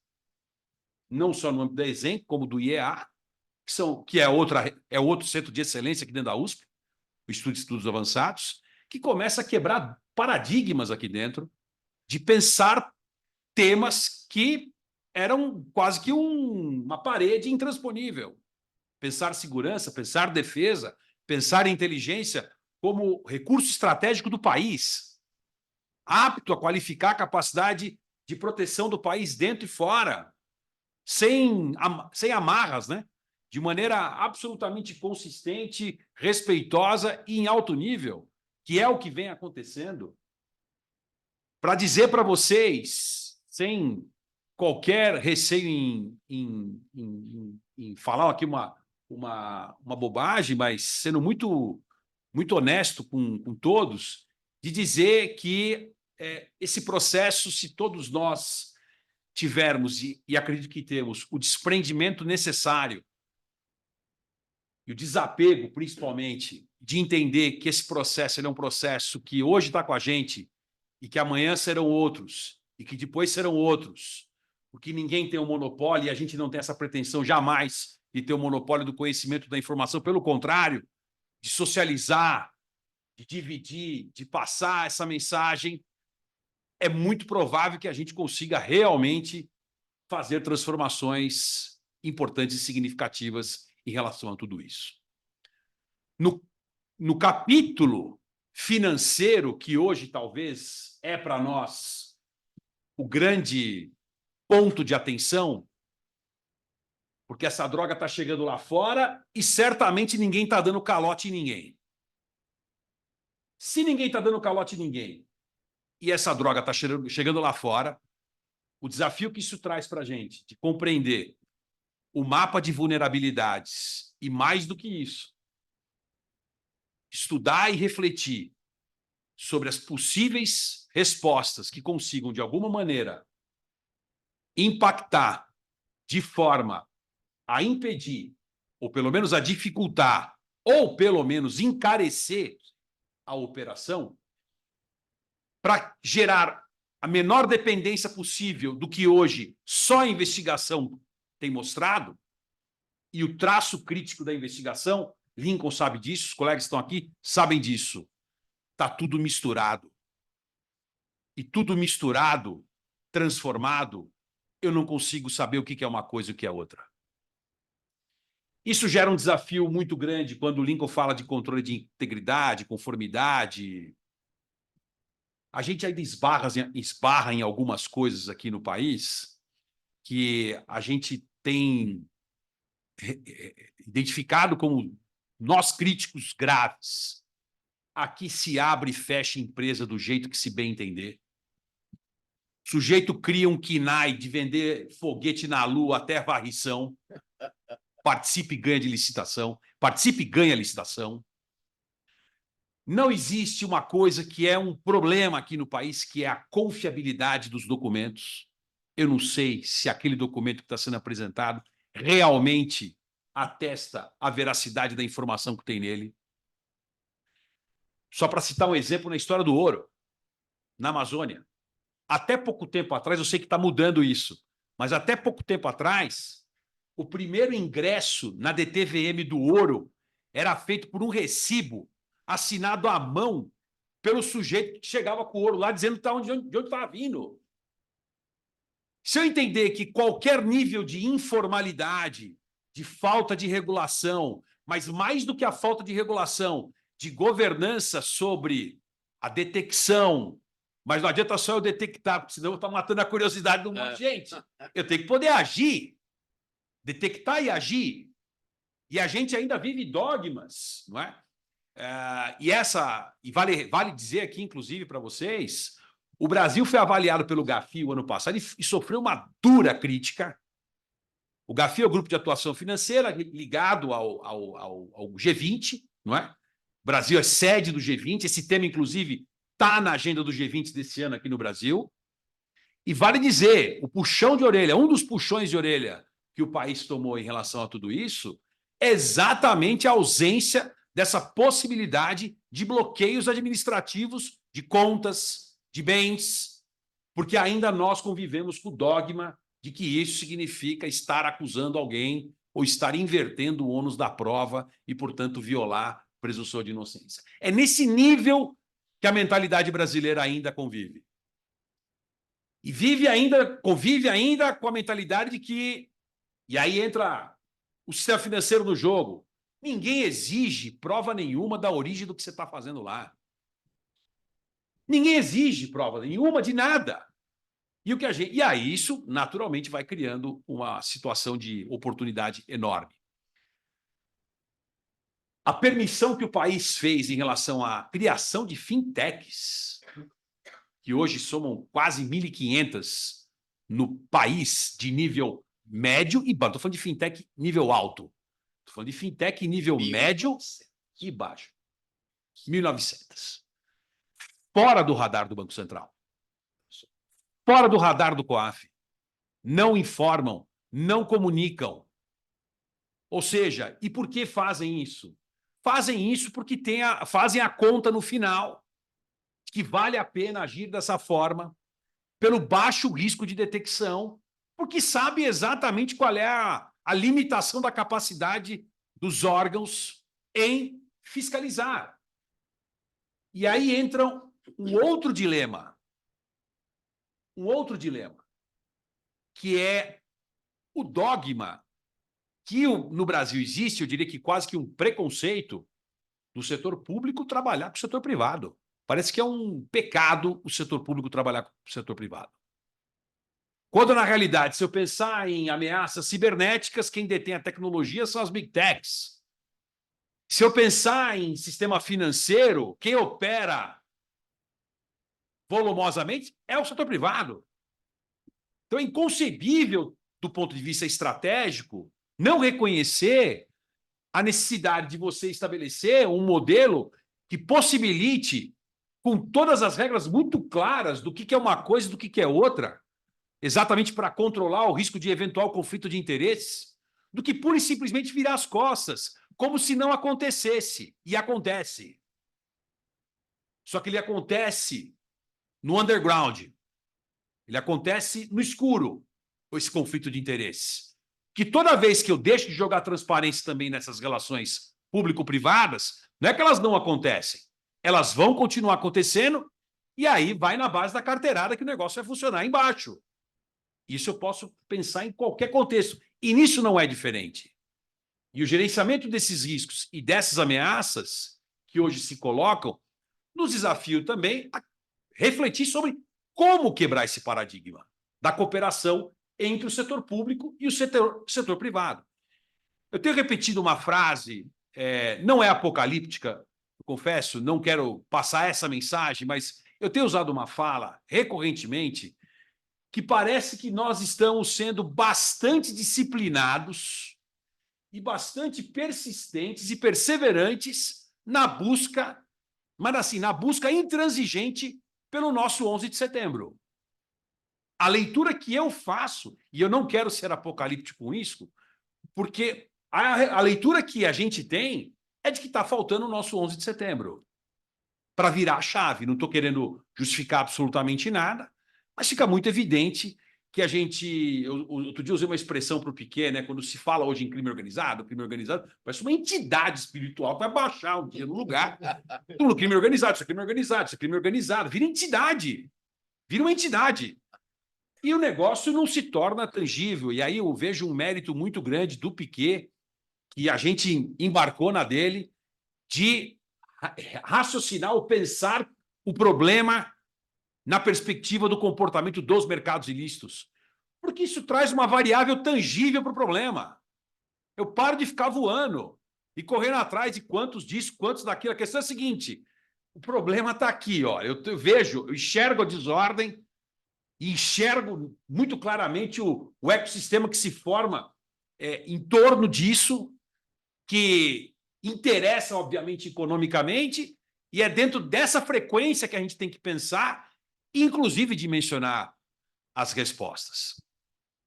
não só no âmbito da ESEM, como do IEA, que é outro centro de excelência aqui dentro da USP, o Instituto de Estudos Avançados, que começa a quebrar paradigmas aqui dentro, de pensar temas que eram quase que uma parede intransponível. Pensar segurança, pensar defesa, pensar inteligência como recurso estratégico do país, apto a qualificar a capacidade de proteção do país dentro e fora, sem amarras, né? De maneira absolutamente consistente, respeitosa e em alto nível, que é o que vem acontecendo. Para dizer para vocês, sem qualquer receio em falar aqui uma bobagem, mas sendo muito honesto com todos, de dizer que esse processo, se todos nós tivermos, e acredito que temos, o desprendimento necessário e o desapego, principalmente, de entender que esse processo ele é um processo que hoje está com a gente e que amanhã serão outros, e que depois serão outros, porque ninguém tem um monopólio e a gente não tem essa pretensão jamais de ter o monopólio do conhecimento da informação, pelo contrário, de socializar, de dividir, de passar essa mensagem, é muito provável que a gente consiga realmente fazer transformações importantes e significativas em relação a tudo isso. No capítulo financeiro, que hoje talvez é para nós o grande ponto de atenção, porque essa droga está chegando lá fora e certamente ninguém está dando calote em ninguém. Se ninguém está dando calote em ninguém e essa droga está chegando lá fora, o desafio que isso traz para a gente de compreender o mapa de vulnerabilidades e, mais do que isso, estudar e refletir sobre as possíveis respostas que consigam, de alguma maneira, impactar de forma a impedir, ou pelo menos a dificultar, ou pelo menos encarecer a operação, para gerar a menor dependência possível do que hoje só a investigação tem mostrado, e o traço crítico da investigação, Lincoln sabe disso, os colegas que estão aqui sabem disso. Está tudo misturado. E tudo misturado, transformado, eu não consigo saber o que é uma coisa e o que é outra. Isso gera um desafio muito grande quando o Lincoln fala de controle de integridade, conformidade. A gente ainda esbarra em algumas coisas aqui no país que a gente tem identificado como nós críticos graves. Aqui se abre e fecha empresa do jeito que se bem entender. O sujeito cria um KNAI de vender foguete na lua até varrição. Participe e ganha de licitação. Participe e ganha licitação. Não existe uma coisa que é um problema aqui no país, que é a confiabilidade dos documentos. Eu não sei se aquele documento que está sendo apresentado realmente atesta a veracidade da informação que tem nele. Só para citar um exemplo na história do ouro, na Amazônia. Até pouco tempo atrás, eu sei que está mudando isso, mas até pouco tempo atrás, o primeiro ingresso na DTVM do ouro era feito por um recibo assinado à mão pelo sujeito que chegava com o ouro lá, dizendo de onde estava vindo. Se eu entender que qualquer nível de informalidade, de falta de regulação, mas mais do que a falta de regulação, de governança sobre a detecção, mas não adianta só eu detectar, porque senão eu estou matando a curiosidade de um monte de gente. Eu tenho que poder agir, detectar e agir. E a gente ainda vive dogmas, não é? E vale dizer aqui, inclusive, para vocês, o Brasil foi avaliado pelo GAFI o ano passado e sofreu uma dura crítica. O GAFI é o Grupo de Atuação Financeira ligado ao G20, não é? O Brasil é sede do G20, esse tema, inclusive, está na agenda do G20 desse ano aqui no Brasil. E vale dizer, o puxão de orelha, um dos puxões de orelha que o país tomou em relação a tudo isso, é exatamente a ausência dessa possibilidade de bloqueios administrativos de contas, de bens, porque ainda nós convivemos com o dogma de que isso significa estar acusando alguém ou estar invertendo o ônus da prova e, portanto, violar a presunção de inocência. É nesse nível que a mentalidade brasileira ainda convive. E convive ainda com a mentalidade de que, e aí entra o sistema financeiro no jogo, ninguém exige prova nenhuma da origem do que você está fazendo lá. Ninguém exige prova nenhuma de nada. E aí isso, naturalmente, vai criando uma situação de oportunidade enorme. A permissão que o país fez em relação à criação de fintechs, que hoje somam quase 1.500 no país de nível médio e baixo. Estou falando de fintech nível alto. Estou falando de fintech nível médio e baixo. 1.900. Fora do radar do Banco Central. Fora do radar do COAF. Não informam, não comunicam. Ou seja, e por que fazem isso? Fazem isso porque fazem a conta no final, que vale a pena agir dessa forma, pelo baixo risco de detecção, porque sabe exatamente qual é a limitação da capacidade dos órgãos em fiscalizar. E aí entra um outro dilema, que é o dogma que no Brasil existe, eu diria que quase que um preconceito do setor público trabalhar com o setor privado. Parece que é um pecado o setor público trabalhar com o setor privado. Quando, na realidade, se eu pensar em ameaças cibernéticas, quem detém a tecnologia são as Big Techs. Se eu pensar em sistema financeiro, quem opera volumosamente é o setor privado. Então, é inconcebível, do ponto de vista estratégico, não reconhecer a necessidade de você estabelecer um modelo que possibilite, com todas as regras muito claras do que é uma coisa e do que é outra, exatamente para controlar o risco de eventual conflito de interesses, do que pura e simplesmente virar as costas, como se não acontecesse. E acontece. Só que ele acontece no underground. Ele acontece no escuro, esse conflito de interesses. Que toda vez que eu deixo de jogar transparência também nessas relações público-privadas, não é que elas não acontecem. Elas vão continuar acontecendo e aí vai na base da carteirada que o negócio vai funcionar embaixo. Isso eu posso pensar em qualquer contexto. E nisso não é diferente. E o gerenciamento desses riscos e dessas ameaças que hoje se colocam nos desafia também a refletir sobre como quebrar esse paradigma da cooperação entre o setor público e o setor privado. Eu tenho repetido uma frase, não é apocalíptica, eu confesso, não quero passar essa mensagem, mas eu tenho usado uma fala recorrentemente que parece que nós estamos sendo bastante disciplinados e bastante persistentes e perseverantes na busca, mas assim, na busca intransigente pelo nosso 11 de setembro. A leitura que eu faço, e eu não quero ser apocalíptico com isso, porque a leitura que a gente tem é de que está faltando o nosso 11 de setembro para virar a chave. Não estou querendo justificar absolutamente nada, mas fica muito evidente que a gente... Outro dia eu usei uma expressão para o Piquet, né? Quando se fala hoje em crime organizado parece uma entidade espiritual que vai baixar um dia no lugar. Tudo crime organizado, isso é crime organizado, isso é crime organizado. Vira entidade. Vira uma entidade. E o negócio não se torna tangível. E aí eu vejo um mérito muito grande do Piquet, que a gente embarcou na dele, de raciocinar ou pensar o problema na perspectiva do comportamento dos mercados ilícitos. Porque isso traz uma variável tangível para o problema. Eu paro de ficar voando e correndo atrás de quantos disso, quantos daquilo. A questão é a seguinte, o problema está aqui. Ó. Eu enxergo a desordem e enxergo muito claramente o ecossistema que se forma em torno disso, que interessa, obviamente, economicamente, e é dentro dessa frequência que a gente tem que pensar, inclusive dimensionar as respostas.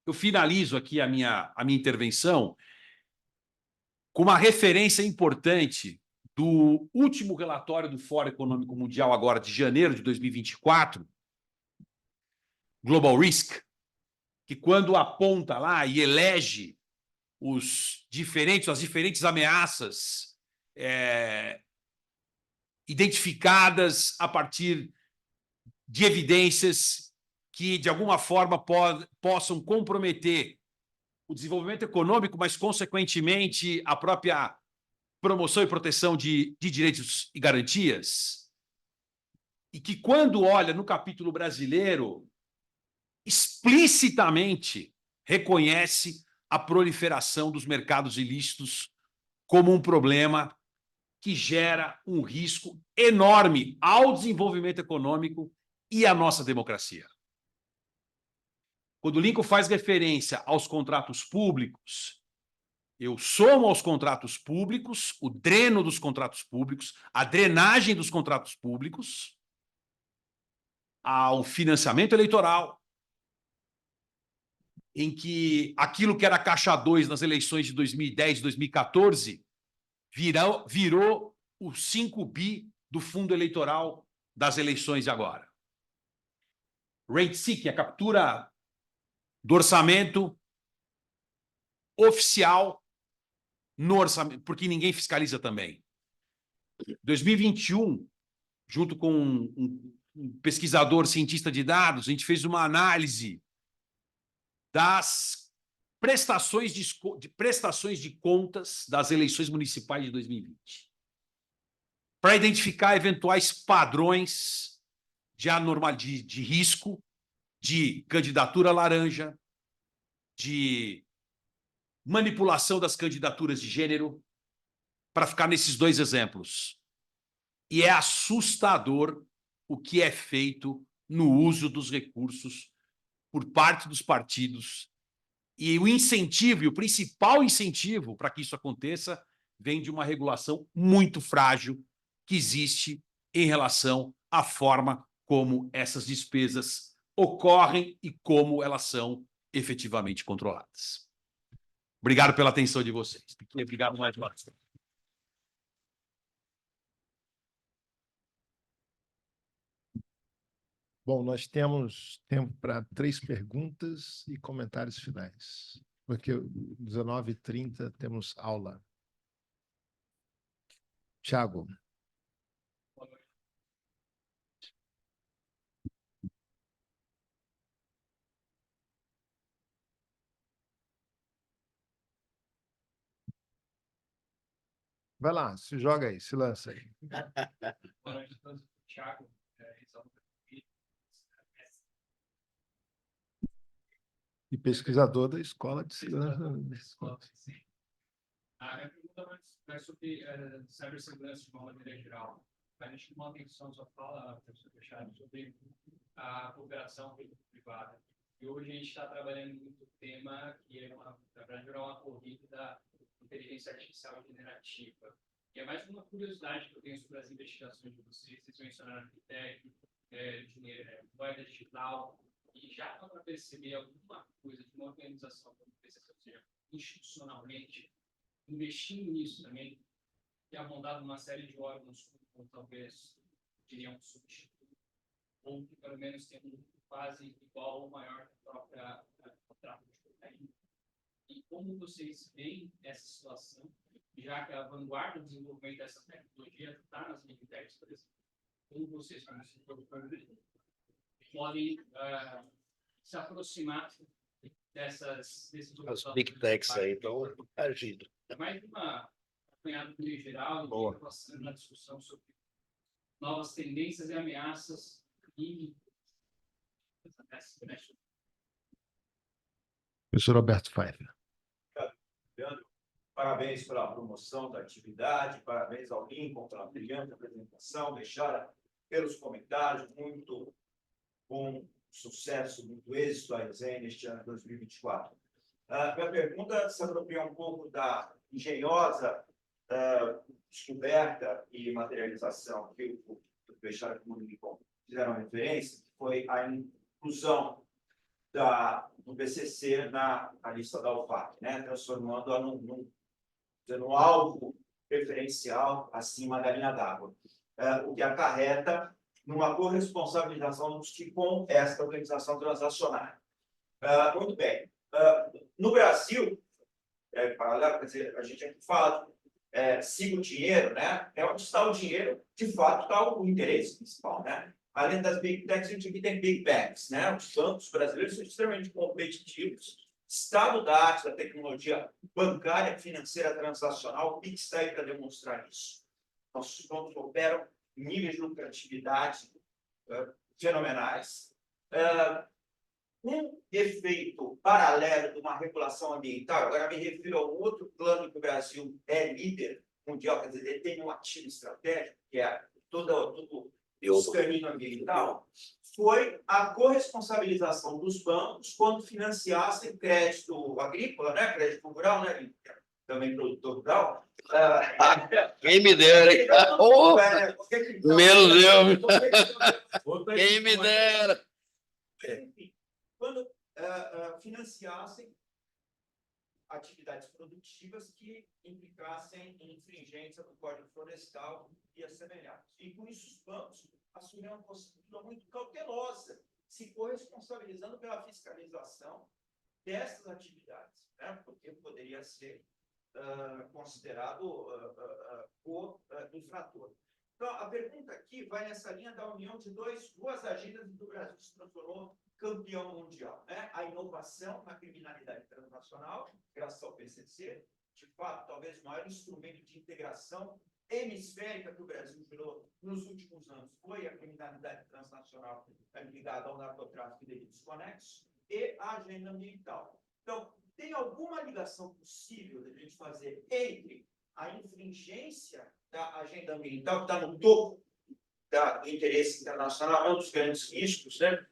Eu finalizo aqui a minha intervenção com uma referência importante do último relatório do Fórum Econômico Mundial, agora de janeiro de 2024, Global Risk, que quando aponta lá e elege as diferentes ameaças identificadas a partir de evidências que, de alguma forma, possam comprometer o desenvolvimento econômico, mas, consequentemente, a própria promoção e proteção de direitos e garantias. E que, quando olha no capítulo brasileiro, explicitamente reconhece a proliferação dos mercados ilícitos como um problema que gera um risco enorme ao desenvolvimento econômico e à nossa democracia. Quando o Lincoln faz referência aos contratos públicos, eu somo aos contratos públicos o dreno dos contratos públicos, a drenagem dos contratos públicos, ao financiamento eleitoral, em que aquilo que era caixa 2 nas eleições de 2010 e 2014 virou o 5 bi do fundo eleitoral das eleições de agora. Rate seeking, a captura do orçamento oficial no orçamento, porque ninguém fiscaliza também. 2021, junto com um pesquisador, cientista de dados, a gente fez uma análise das prestações de contas das eleições municipais de 2020, para identificar eventuais padrões de risco, de candidatura laranja, de manipulação das candidaturas de gênero, para ficar nesses dois exemplos. E é assustador o que é feito no uso dos recursos por parte dos partidos. E o incentivo, e o principal incentivo para que isso aconteça, vem de uma regulação muito frágil que existe em relação à forma como essas despesas ocorrem e como elas são efetivamente controladas. Obrigado pela atenção de vocês. Obrigado mais uma vez. Bom, nós temos tempo para 3 perguntas e comentários finais, porque 19h30 temos aula. Tiago. Vai lá, se joga aí, se lança aí. Boa noite a todos. Thiago, E pesquisador da Escola de Segurança. sim. A minha pergunta vai sobre cibersegurança de uma maneira geral. A gente chamou a atenção, só fala, professor Fechado, sobre a cooperação público-privada. E hoje a gente está trabalhando muito o tema que é, na verdade, uma corrida da inteligência artificial generativa. E é mais uma curiosidade que eu tenho sobre as investigações de vocês. Vocês mencionaram a fintech, moeda digital, e já dá para perceber alguma coisa de uma organização, como PCC, ou seja, institucionalmente, investindo nisso também, que é montado uma série de órgãos, como talvez diriam substituto, ou que pelo menos tem um quase igual ou maior que a própria contrato de cocaína. E como vocês veem essa situação, já que a vanguarda do desenvolvimento dessa tecnologia está nas big techs, por exemplo, como vocês, como setor público, podem se aproximar desses As big techs aí estão agindo. É mais uma apanhada em geral, passando na discussão sobre novas tendências e ameaças e Professor Roberto Pfeiffer. Parabéns pela promoção da atividade, parabéns ao Lincoln pela brilhante apresentação, deixada pelos comentários, muito bom sucesso, muito êxito a ESEM neste ano de 2024. Minha pergunta se apropria um pouco da engenhosa descoberta e materialização que o Fechado e o Lincoln fizeram referência, que foi a inclusão do PCC na lista da UFAC, né? Transformando-a num alvo referencial acima da linha d'água, o que acarreta numa corresponsabilização com esta organização transacionária. Muito bem. No Brasil, paralelo, quer dizer, a gente aqui fala, siga o dinheiro, né? É onde está o dinheiro, de fato, está o interesse principal, né? Além das big techs, a gente aqui tem big banks, né? Os bancos brasileiros são extremamente competitivos. Estado da arte da tecnologia bancária, financeira, transacional, o PIX está aí para demonstrar isso. Nossos bancos operam em níveis de lucratividade fenomenais. Um efeito paralelo de uma regulação ambiental, agora me refiro a um outro plano que o Brasil é líder mundial, quer dizer, ele tem um ativo estratégico, que é todo o escaninho ambiental, foi a corresponsabilização dos bancos quando financiassem crédito agrícola, né? Crédito rural, né? Também produtor rural. Quem me dera, hein? Oh, meu Deus! Quem me dera! Enfim, quando financiassem atividades produtivas que implicassem em infringência do Código Florestal e assemelhados. E com isso, os bancos assumiram uma postura muito cautelosa, se corresponsabilizando pela fiscalização dessas atividades. né? Porque poderia ser considerado infrator. Então, a pergunta aqui vai nessa linha da união de duas agendas em que o Brasil se transformou campeão mundial, né? A inovação na criminalidade transnacional, graças ao PCC, de fato, talvez o maior instrumento de integração hemisférica que o Brasil gerou nos últimos anos foi a criminalidade transnacional ligada ao narcotráfico e delitos conexos e a agenda ambiental. Então, tem alguma ligação possível de a gente fazer entre a infringência da agenda ambiental, que está no topo do interesse internacional, é um dos grandes riscos, né?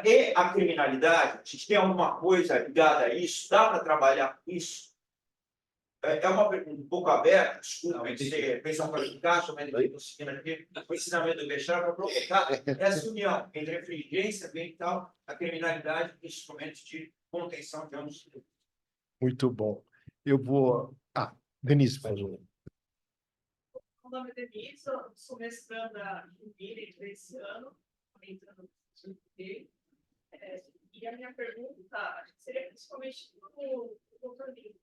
E a criminalidade? A gente tem alguma coisa ligada a isso? Dá para trabalhar com isso? É uma pergunta um pouco aberta, desculpa, você pensa para ficar, mas eu estou seguindo aqui o ensinamento do Bechara para provocar essa união entre a infringência ambiental, a criminalidade e instrumentos de contenção de ambos. Muito bom. Eu vou... Denise, faz Meu nome é Denise, eu sou mestranda em Direito esse ano, entrando no CNPq. E a minha pergunta seria principalmente para o doutor Lino.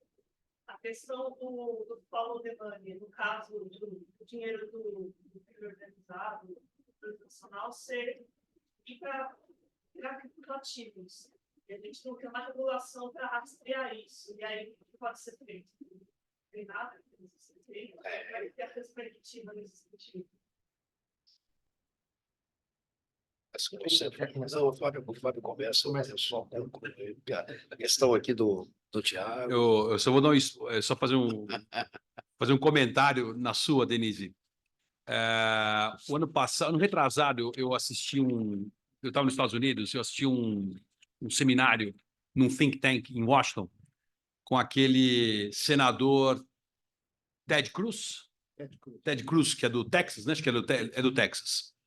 A questão do follow the money, no caso do dinheiro do crime organizado, do transnacional, ir para criptoativos. E a gente não tem uma regulação para rastrear isso. E aí, o que pode ser feito? Não tem nada que precisa ser feito. Vai ter a perspectiva nesse sentido. Mas o Fábio começa, mas eu só a questão aqui do Tiago. Eu só vou dar só fazer um comentário na sua, Denise. O ano passado, ano retrasado, eu assisti eu estava nos Estados Unidos, eu assisti um seminário num think tank em Washington com aquele senador Ted Cruz, que é do Texas, né? Acho que é do Texas.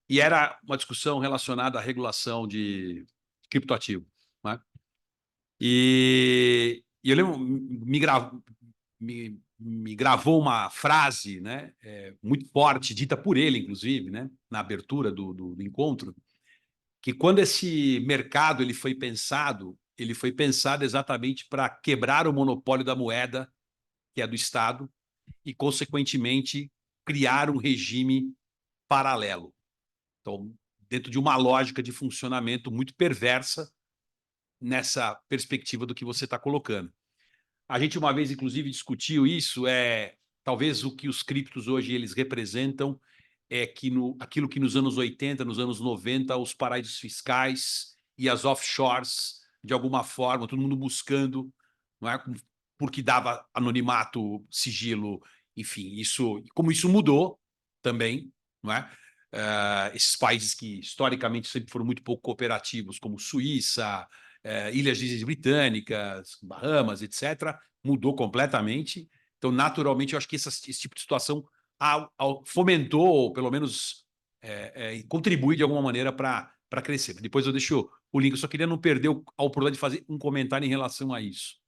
E era uma discussão relacionada à regulação de criptoativo, né? E eu lembro, me gravou uma frase, né, muito forte, dita por ele, inclusive, né, na abertura do encontro, que quando esse mercado ele foi pensado exatamente para quebrar o monopólio da moeda, que é do Estado, e, consequentemente, criar um regime paralelo. Então, dentro de uma lógica de funcionamento muito perversa nessa perspectiva do que você está colocando. A gente uma vez, inclusive, discutiu isso, talvez o que os criptos hoje eles representam é que aquilo que nos anos 80, nos anos 90, os paraísos fiscais e as offshores, de alguma forma, todo mundo buscando, não é? Porque dava anonimato, sigilo, enfim, como isso mudou também, não é? Esses países que historicamente sempre foram muito pouco cooperativos, como Suíça, Ilhas Britânicas, Bahamas, etc., mudou completamente. Então, naturalmente, eu acho que esse tipo de situação fomentou, ou pelo menos contribui de alguma maneira para crescer. Depois eu deixo o link, eu só queria não perder a oportunidade de fazer um comentário em relação a isso.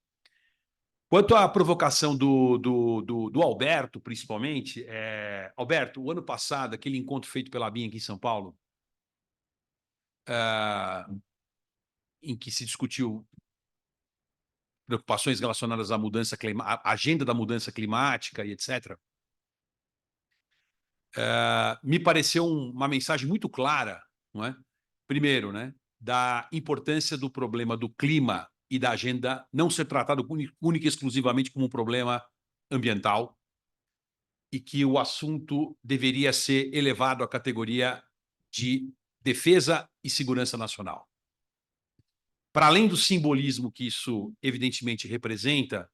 Quanto à provocação do Alberto, principalmente, Alberto, o ano passado, aquele encontro feito pela BIM aqui em São Paulo, em que se discutiu preocupações relacionadas à mudança climática, à agenda da mudança climática e etc., me pareceu uma mensagem muito clara, não é? Primeiro, né, da importância do problema do clima e da agenda não ser tratado única e exclusivamente como um problema ambiental e que o assunto deveria ser elevado à categoria de defesa e segurança nacional. Para além do simbolismo que isso evidentemente representa,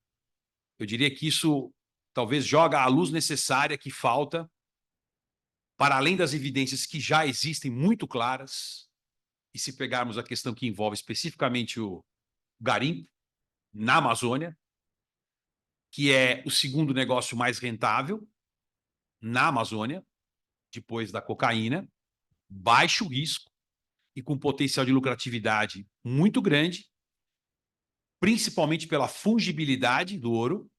eu diria que isso talvez joga a luz necessária que falta, para além das evidências que já existem muito claras, e se pegarmos a questão que envolve especificamente o garimpo na Amazônia, que é o segundo negócio mais rentável na Amazônia, depois da cocaína, baixo risco e com potencial de lucratividade muito grande, principalmente pela fungibilidade do ouro,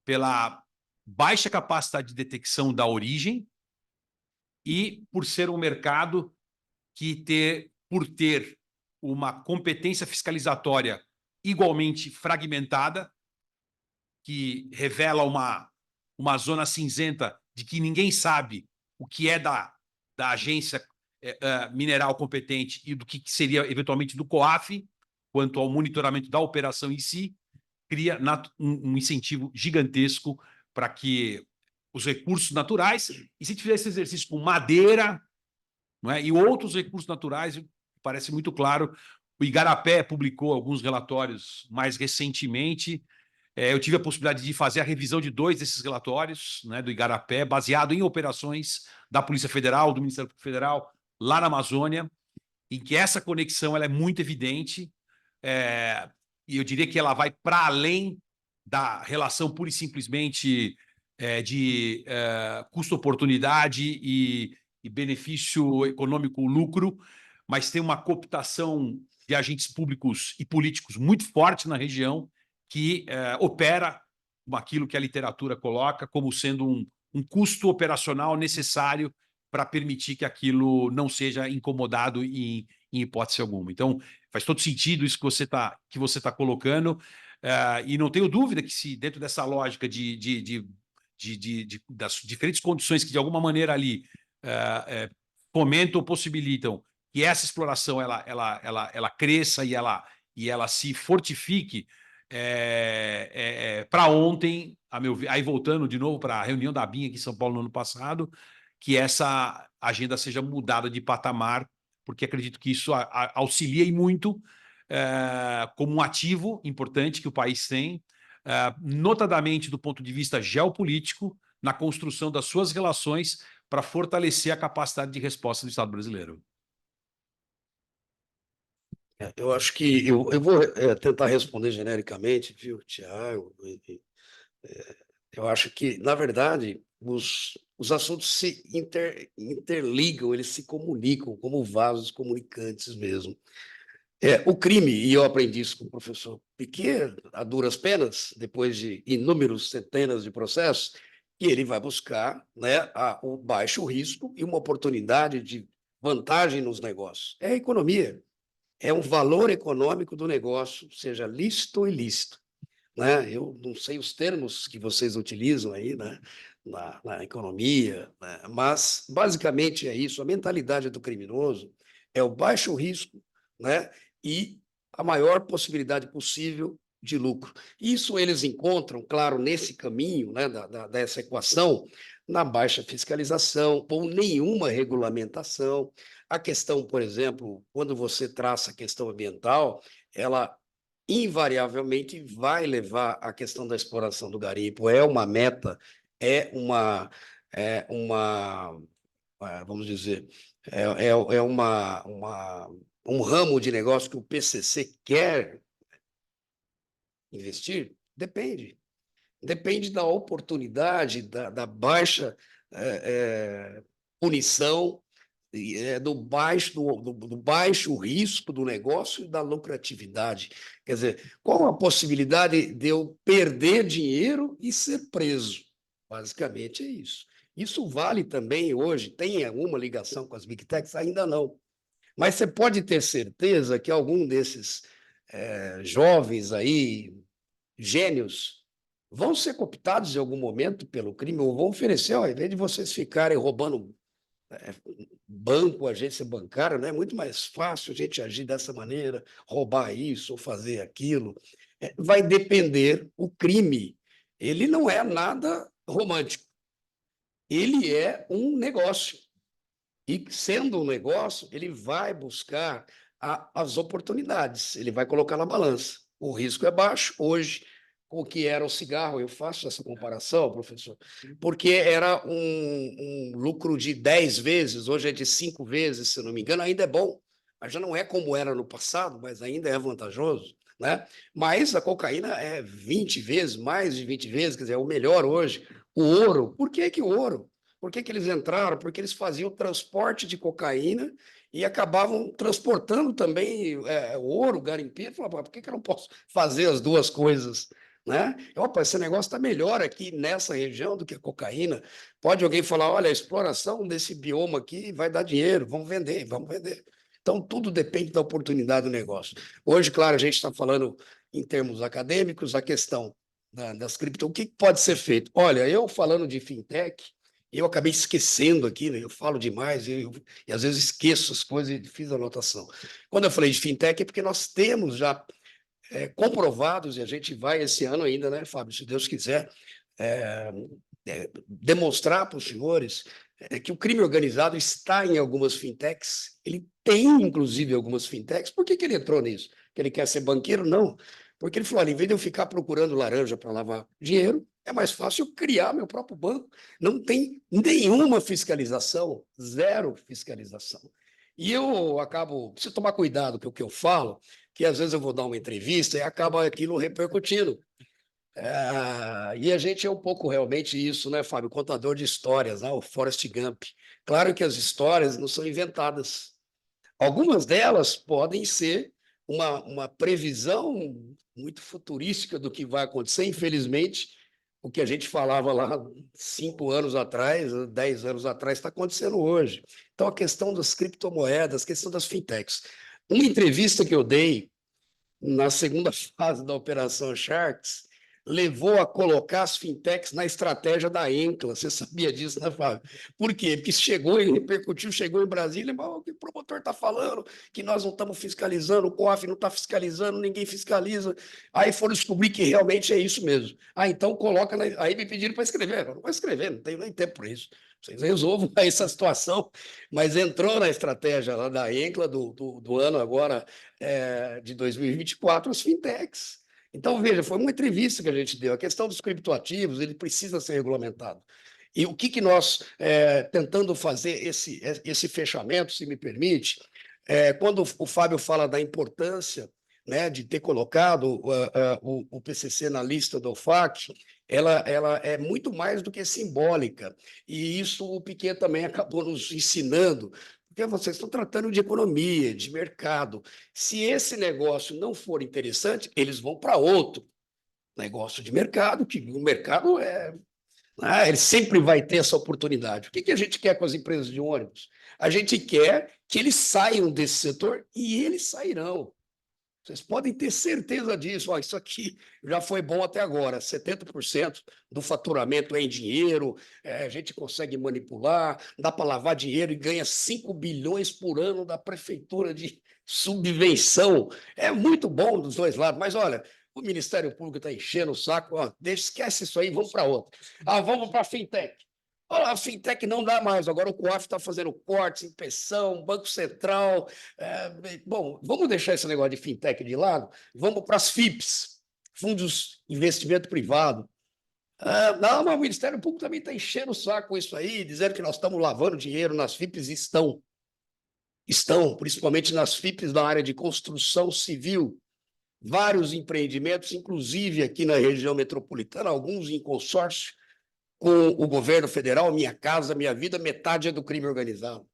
pela baixa capacidade de detecção da origem e por ser um mercado que por ter uma competência fiscalizatória igualmente fragmentada, que revela uma zona cinzenta de que ninguém sabe o que é da agência mineral competente e do que seria, eventualmente, do COAF, quanto ao monitoramento da operação em si, cria um incentivo gigantesco para que os recursos naturais, e se tiver esse exercício com madeira, não é? E outros recursos naturais, parece muito claro. O Igarapé publicou alguns relatórios mais recentemente. Eu tive a possibilidade de fazer a revisão de 2 desses relatórios, né, do Igarapé, baseado em operações da Polícia Federal, do Ministério Público Federal, lá na Amazônia, em que essa conexão ela é muito evidente, e eu diria que ela vai para além da relação pura e simplesmente de custo-oportunidade e benefício econômico-lucro, mas tem uma cooptação de agentes públicos e políticos muito forte na região, que opera com aquilo que a literatura coloca como sendo um custo operacional necessário para permitir que aquilo não seja incomodado em hipótese alguma. Então, faz todo sentido isso que você tá colocando, e não tenho dúvida que se dentro dessa lógica das diferentes condições que de alguma maneira ali fomentam ou possibilitam que essa exploração ela cresça e ela se fortifique, para ontem, a meu ver, aí voltando de novo para a reunião da BIM aqui em São Paulo no ano passado, que essa agenda seja mudada de patamar, porque acredito que isso auxilia e muito como um ativo importante que o país tem, notadamente do ponto de vista geopolítico, na construção das suas relações para fortalecer a capacidade de resposta do Estado brasileiro. Eu acho que eu vou tentar responder genericamente, viu, Tiago? Eu acho que, na verdade, os assuntos se interligam, eles se comunicam como vasos comunicantes mesmo. O crime, e eu aprendi isso com o professor Piquet, a duras penas, depois de inúmeros centenas de processos, e ele vai buscar, né, o baixo risco e uma oportunidade de vantagem nos negócios. É a economia, é um valor econômico do negócio, seja lícito ou ilícito, né? Eu não sei os termos que vocês utilizam aí, né, na economia, né? Mas basicamente é isso. A mentalidade do criminoso é o baixo risco, né, e a maior possibilidade possível de lucro. Isso eles encontram, claro, nesse caminho, né, dessa equação, na baixa fiscalização ou nenhuma regulamentação. A questão, por exemplo, quando você traça a questão ambiental, ela invariavelmente vai levar à questão da exploração do garimpo. É uma meta, vamos dizer, um ramo de negócio que o PCC quer investir? Depende. Depende da oportunidade, da baixa punição, do baixo risco do negócio e da lucratividade. Quer dizer, qual a possibilidade de eu perder dinheiro e ser preso? Basicamente é isso. Isso vale também hoje, tem alguma ligação com as Big Techs? Ainda não. Mas você pode ter certeza que algum desses jovens aí, gênios, vão ser cooptados em algum momento pelo crime ou vão oferecer, ao invés de vocês ficarem roubando banco, agência bancária, não é muito mais fácil a gente agir dessa maneira, roubar isso ou fazer aquilo. Vai depender, o crime, ele não é nada romântico, ele é um negócio. E, sendo um negócio, ele vai buscar as oportunidades, ele vai colocar na balança. O risco é baixo hoje, com o que era o cigarro, eu faço essa comparação, professor, porque era um lucro de 10 vezes, hoje é de 5 vezes, se não me engano, ainda é bom, mas já não é como era no passado, mas ainda é vantajoso, né? Mas a cocaína é 20 vezes, mais de 20 vezes, quer dizer, é o melhor hoje. O ouro, por que que o ouro? Por que que eles entraram? Porque eles faziam transporte de cocaína e acabavam transportando também ouro, garimpeiro. Falavam, por que que eu não posso fazer as duas coisas? Né? Opa, esse negócio está melhor aqui nessa região do que a cocaína. Pode alguém falar, olha, a exploração desse bioma aqui vai dar dinheiro, vamos vender, vamos vender. Então, tudo depende da oportunidade do negócio. Hoje, claro, a gente está falando em termos acadêmicos, a questão das cripto, o que pode ser feito? Olha, eu falando de fintech, eu acabei esquecendo aqui, né? Eu falo demais e às vezes esqueço as coisas e fiz a anotação. Quando eu falei de fintech é porque nós temos já comprovados, e a gente vai esse ano ainda, né, Fábio, se Deus quiser, demonstrar para os senhores que o crime organizado está em algumas fintechs, ele tem, inclusive, algumas fintechs. Por que ele entrou nisso? Que ele quer ser banqueiro? Não. Porque ele falou, olha, em vez de eu ficar procurando laranja para lavar dinheiro, é mais fácil eu criar meu próprio banco. Não tem nenhuma fiscalização, zero fiscalização. E eu acabo, preciso tomar cuidado com o que eu falo, que às vezes eu vou dar uma entrevista e acaba aquilo repercutindo. E a gente é um pouco realmente isso, né, Fábio? Contador de histórias, o Forrest Gump. Claro que as histórias não são inventadas. Algumas delas podem ser uma previsão muito futurística do que vai acontecer. Infelizmente, o que a gente falava lá 5 anos atrás, 10 anos atrás, está acontecendo hoje. Então, a questão das criptomoedas, a questão das fintechs. Uma entrevista que eu dei na segunda fase da Operação Sharks levou a colocar as fintechs na estratégia da ENCLA. Você sabia disso, né, Fábio? Por quê? Porque chegou e repercutiu, chegou em Brasília, mas o que o promotor está falando? Que nós não estamos fiscalizando, o COAF não está fiscalizando, ninguém fiscaliza. Aí foram descobrir que realmente é isso mesmo. Então coloca. Aí me pediram para escrever. Eu não vou escrever, não tenho nem tempo para isso. Vocês resolvam essa situação, mas entrou na estratégia lá da ENCLA do ano agora de 2024 as fintechs. Então, veja, foi uma entrevista que a gente deu. A questão dos criptoativos, ele precisa ser regulamentado. E o que nós, tentando fazer esse fechamento, se me permite, quando o Fábio fala da importância, né, de ter colocado o PCC na lista do OFAC, ela é muito mais do que simbólica. E isso o Piquet também acabou nos ensinando, porque vocês estão tratando de economia, de mercado. Se esse negócio não for interessante, eles vão para outro negócio de mercado, que o mercado ele sempre vai ter essa oportunidade. O que a gente quer com as empresas de ônibus? A gente quer que eles saiam desse setor e eles sairão. Vocês podem ter certeza disso. Isso aqui já foi bom até agora. 70% do faturamento é em dinheiro, a gente consegue manipular, dá para lavar dinheiro e ganha 5 bilhões por ano da prefeitura de subvenção. É muito bom dos dois lados, mas olha, o Ministério Público está enchendo o saco, esquece isso aí, vamos para outra. Vamos para a fintech. A fintech não dá mais, agora o COAF está fazendo cortes, inspeção, Banco Central. Bom, vamos deixar esse negócio de fintech de lado, vamos para as FIPs, Fundos de Investimento Privado. Não, mas o Ministério Público também está enchendo o saco com isso aí, dizendo que nós estamos lavando dinheiro nas FIPs. Estão, principalmente nas FIPs da área de construção civil. Vários empreendimentos, inclusive aqui na região metropolitana, alguns em consórcio com o governo federal. Minha Casa Minha Vida, metade é do crime organizado.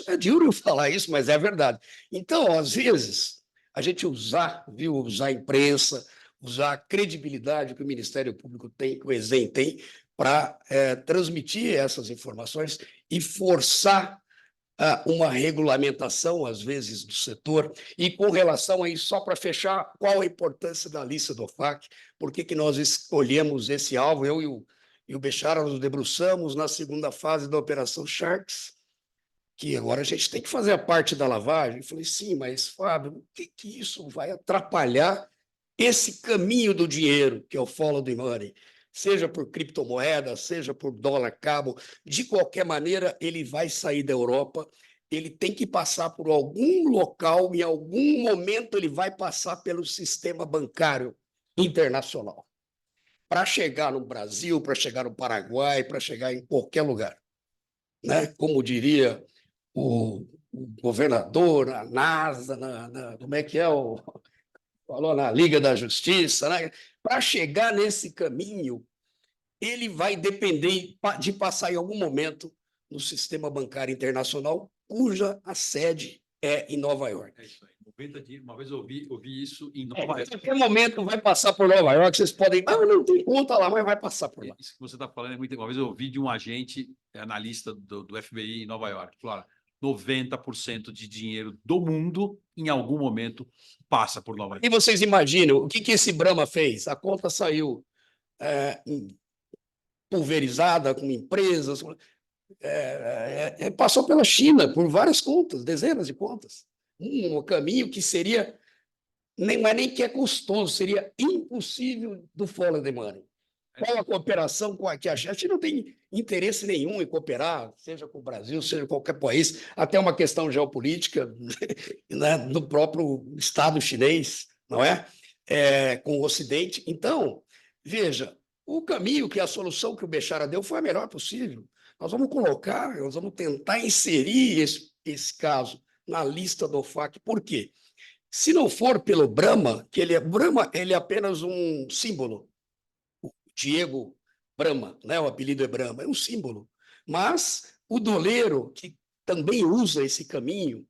É duro falar isso, mas é verdade. Então, às vezes, a gente usar a imprensa, usar a credibilidade que o Ministério Público tem, que o ESEM tem, para transmitir essas informações e forçar uma regulamentação, às vezes, do setor. E com relação a isso, só para fechar, qual a importância da lista do OFAC? Por que nós escolhemos esse alvo? Eu e o Bechara nos debruçamos na segunda fase da Operação Sharks, que agora a gente tem que fazer a parte da lavagem. Eu falei, sim, mas, Fábio, o que isso vai atrapalhar esse caminho do dinheiro, que é o follow the money? Seja por criptomoeda, seja por dólar cabo, de qualquer maneira, ele vai sair da Europa, ele tem que passar por algum local, em algum momento ele vai passar pelo sistema bancário internacional, para chegar no Brasil, para chegar no Paraguai, para chegar em qualquer lugar. Né? Como diria o governador, a NASA, como é que é falou na Liga da Justiça, né? Para chegar nesse caminho, ele vai depender de passar em algum momento no sistema bancário internacional, cuja a sede é em Nova York. É isso aí. Uma vez eu ouvi isso em Nova York. Em qualquer momento vai passar por Nova York, vocês podem... não tem conta lá, mas vai passar por lá. Isso que você está falando é muito... Uma vez eu ouvi de um agente analista do FBI em Nova York. Falou, 90% de dinheiro do mundo, em algum momento, passa por Nova York. E vocês imaginam o que esse Brahma fez? A conta saiu pulverizada com empresas, passou pela China por várias contas, dezenas de contas. Um caminho que seria, não é nem que é custoso, seria impossível do follow the money. Qual a cooperação com a China? A China não tem interesse nenhum em cooperar, seja com o Brasil, seja com qualquer país, até uma questão geopolítica, né, do próprio Estado chinês, não é? Com o Ocidente. Então, veja, o caminho que a solução que o Bechara deu foi a melhor possível. Nós vamos tentar inserir esse caso na lista do OFAC. Por quê? Se não for pelo Brahma, Brahma ele é apenas um símbolo. Diego Brahma, né? O apelido é Brahma, é um símbolo. Mas o doleiro, que também usa esse caminho,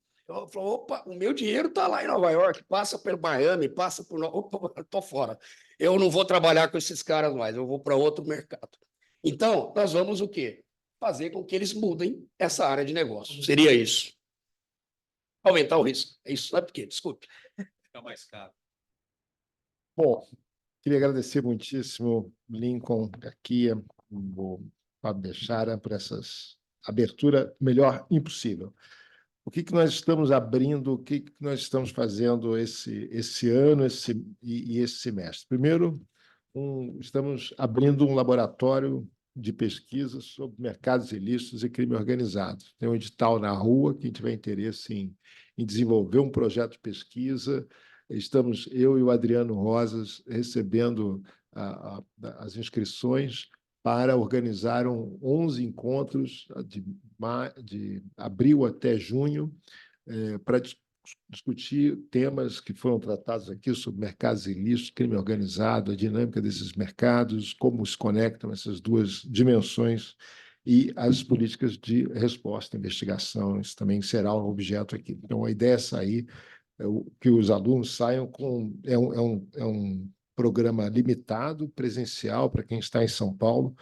falou: opa, o meu dinheiro está lá em Nova York, passa por Miami, passa por. Opa, estou fora. Eu não vou trabalhar com esses caras mais, eu vou para outro mercado. Então, nós vamos o quê? Fazer com que eles mudem essa área de negócio. Seria isso. Aumentar o risco. É isso, não é porque, desculpe. Fica mais caro. Bom, queria agradecer muitíssimo Lincoln, Garcia, o Fábio Bechara, por essas abertura melhor impossível. O que nós estamos abrindo, o que nós estamos fazendo esse ano e esse semestre? Primeiro, estamos abrindo um laboratório de pesquisa sobre mercados ilícitos e crime organizado. Tem um edital na rua, quem tiver interesse em desenvolver um projeto de pesquisa. Estamos, eu e o Adriano Rosas, recebendo as inscrições para organizar 11 encontros de abril até junho, para discutir temas que foram tratados aqui sobre mercados ilícitos, crime organizado, a dinâmica desses mercados, como se conectam essas duas dimensões e as políticas de resposta, investigação. Isso também será um objeto aqui. Então, a ideia é sair, que os alunos saiam com... É um programa limitado, presencial, para quem está em São Paulo,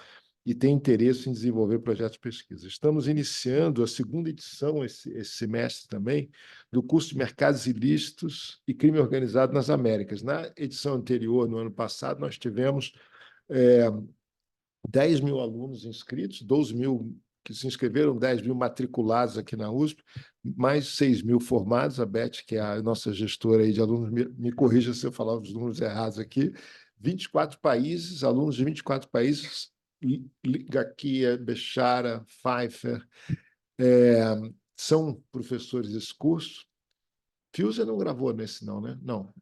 e tem interesse em desenvolver projetos de pesquisa. Estamos iniciando a segunda edição, esse semestre também, do curso de Mercados Ilícitos e Crime Organizado nas Américas. Na edição anterior, no ano passado, nós tivemos 10 mil alunos inscritos, 12 mil que se inscreveram, 10 mil matriculados aqui na USP, mais 6 mil formados. A Beth, que é a nossa gestora aí de alunos, me corrija se eu falar os números errados aqui. 24 países, alunos de 24 países, Garcia, Bechara, Pfeiffer, são professores desse curso. Fiuza não gravou nesse, não, né? Não.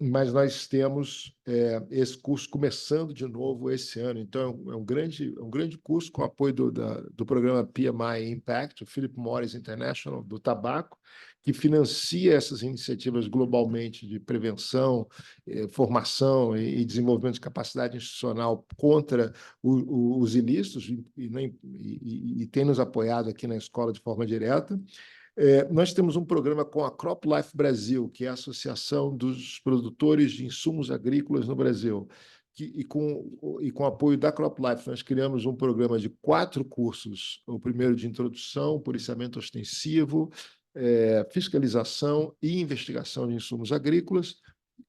Mas nós temos esse curso começando de novo esse ano. Então, é um grande curso com apoio do programa PMI Impact, o Philip Morris International, do tabaco, que financia essas iniciativas globalmente de prevenção, formação e desenvolvimento de capacidade institucional contra os ilícitos e tem nos apoiado aqui na escola de forma direta. Nós temos um programa com a CropLife Brasil, que é a Associação dos Produtores de Insumos Agrícolas no Brasil, e com apoio da CropLife, nós criamos um programa de 4 cursos, o primeiro de introdução, policiamento ostensivo, fiscalização e investigação de insumos agrícolas.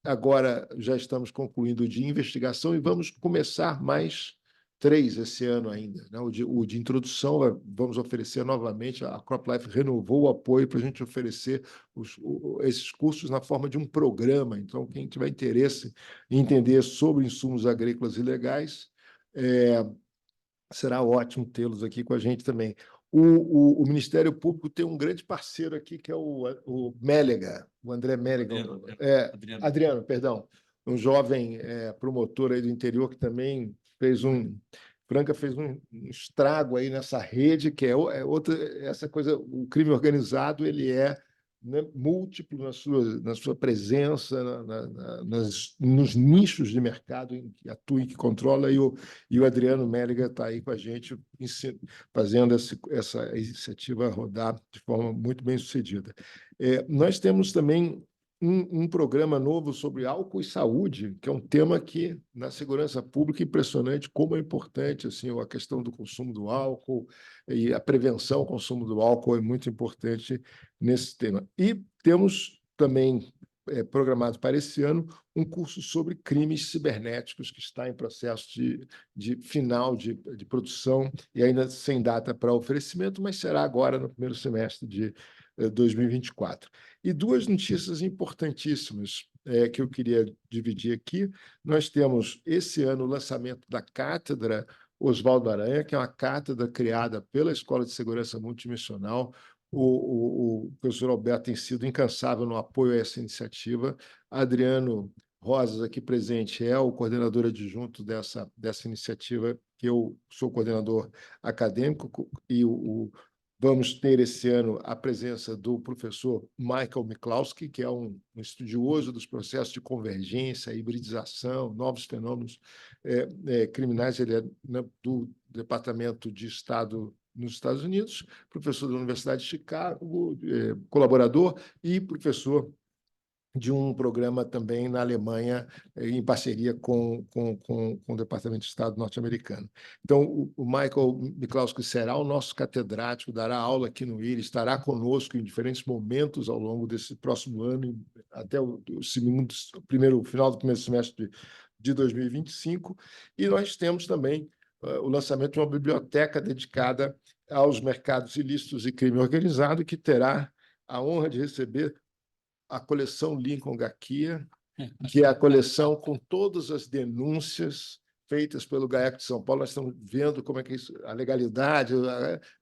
Agora já estamos concluindo o de investigação e vamos começar mais 3 esse ano ainda, né? O de introdução, vamos oferecer novamente, a CropLife renovou o apoio para a gente oferecer esses cursos na forma de um programa. Então, quem tiver interesse em entender sobre insumos agrícolas ilegais, será ótimo tê-los aqui com a gente também. O Ministério Público tem um grande parceiro aqui, que é o Mélega, o André Mélega. Adriano, perdão, um jovem promotor aí do interior que também Franca fez um estrago aí nessa rede, que é outra, essa coisa, o crime organizado, ele né, múltiplo na sua presença, nos nichos de mercado em que atua e que controla, e o Adriano Mélega está aí com a gente, fazendo essa iniciativa rodar de forma muito bem sucedida. Nós temos também um programa novo sobre álcool e saúde, que é um tema que, na segurança pública, é impressionante como é importante assim, a questão do consumo do álcool e a prevenção ao consumo do álcool é muito importante nesse tema. E temos também programado para esse ano um curso sobre crimes cibernéticos, que está em processo de final de produção e ainda sem data para oferecimento, mas será agora no primeiro semestre de 2024. E duas notícias importantíssimas que eu queria dividir aqui. Nós temos, esse ano, o lançamento da Cátedra Oswaldo Aranha, que é uma cátedra criada pela Escola de Segurança Multimissional. O professor Alberto tem sido incansável no apoio a essa iniciativa. Adriano Rosas, aqui presente, é o coordenador adjunto dessa iniciativa, que eu sou coordenador acadêmico, e vamos ter esse ano a presença do professor Michael Miklowski, que é um estudioso dos processos de convergência, hibridização, novos fenômenos criminais. Ele é do Departamento de Estado nos Estados Unidos, professor da Universidade de Chicago, colaborador e professor de um programa também na Alemanha, em parceria com o Departamento de Estado norte-americano. Então, o Michael Miklowski será o nosso catedrático, dará aula aqui no IRI, estará conosco em diferentes momentos ao longo desse próximo ano, até o final do primeiro semestre de 2025. E nós temos também o lançamento de uma biblioteca dedicada aos mercados ilícitos e crime organizado, que terá a honra de receber a coleção Lincoln Gaquia, que é a coleção com todas as denúncias feitas pelo GAECO de São Paulo. Nós estamos vendo como é que isso, a legalidade,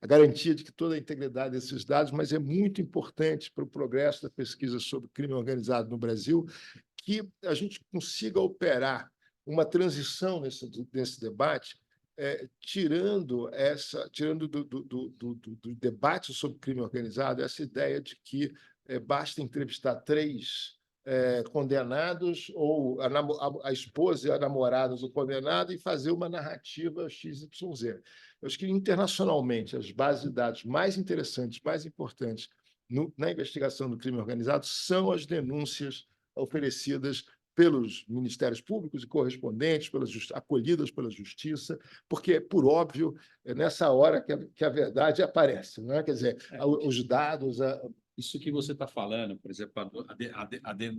a garantia de que toda a integridade desses dados, mas é muito importante para o progresso da pesquisa sobre crime organizado no Brasil que a gente consiga operar uma transição nesse debate, tirando do debate sobre crime organizado essa ideia de que basta entrevistar 3 condenados, ou a esposa e a namorada do condenado, e fazer uma narrativa XYZ. Eu acho que, internacionalmente, as bases de dados mais interessantes, mais importantes na investigação do crime organizado são as denúncias oferecidas pelos ministérios públicos e correspondentes, acolhidas pela justiça, porque, por óbvio, é nessa hora que a verdade aparece, não é? Quer dizer, os dados... Isso que você está falando, por exemplo,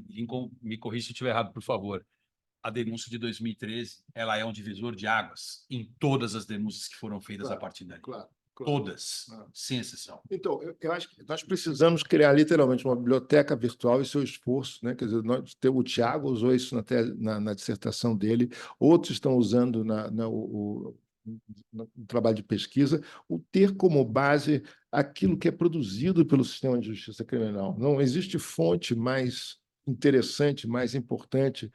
Lincoln, me corrija se eu estiver errado, por favor. A denúncia de 2013, ela é um divisor de águas em todas as denúncias que foram feitas a partir dali. Claro. Todas, sem exceção. Então, eu acho que nós precisamos criar literalmente uma biblioteca virtual e seu esforço, né? Quer dizer, o Tiago usou isso na dissertação dele, outros estão usando no trabalho de pesquisa, o ter como base aquilo que é produzido pelo sistema de justiça criminal. Não existe fonte mais interessante, mais importante,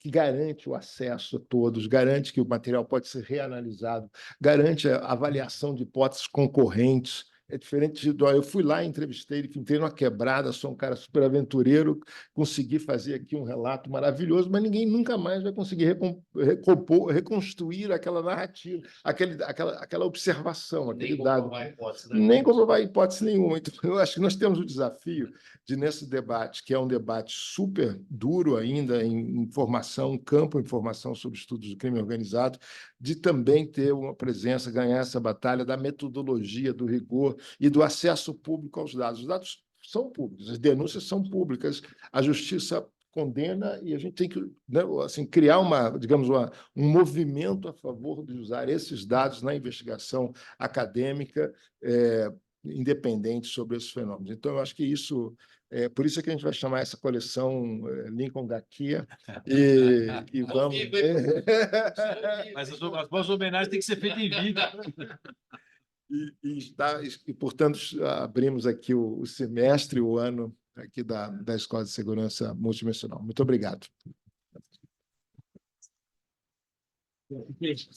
que garante o acesso a todos, garante que o material pode ser reanalisado, garante a avaliação de hipóteses concorrentes. É diferente eu fui lá, entrevistei, entrei numa quebrada, sou um cara super aventureiro, consegui fazer aqui um relato maravilhoso, mas ninguém nunca mais vai conseguir reconstruir aquela narrativa, aquela observação, aquele dado. Nem comprovar hipótese nenhuma. Então, eu acho que nós temos o desafio de, nesse debate, que é um debate super duro ainda em informação, campo de informação sobre estudos do crime organizado, de também ter uma presença, ganhar essa batalha da metodologia, do rigor e do acesso público aos dados. Os dados são públicos, as denúncias são públicas, a justiça condena e a gente tem que, né, assim, criar um movimento a favor de usar esses dados na investigação acadêmica independente sobre esses fenômenos. Então, eu acho que isso... por isso que a gente vai chamar essa coleção Lincoln Gaquia e vamos... Mas as boas homenagens têm que ser feitas em vida. Portanto, abrimos aqui o semestre, o ano aqui da Escola de Segurança Multidimensional. Muito obrigado. Obrigado.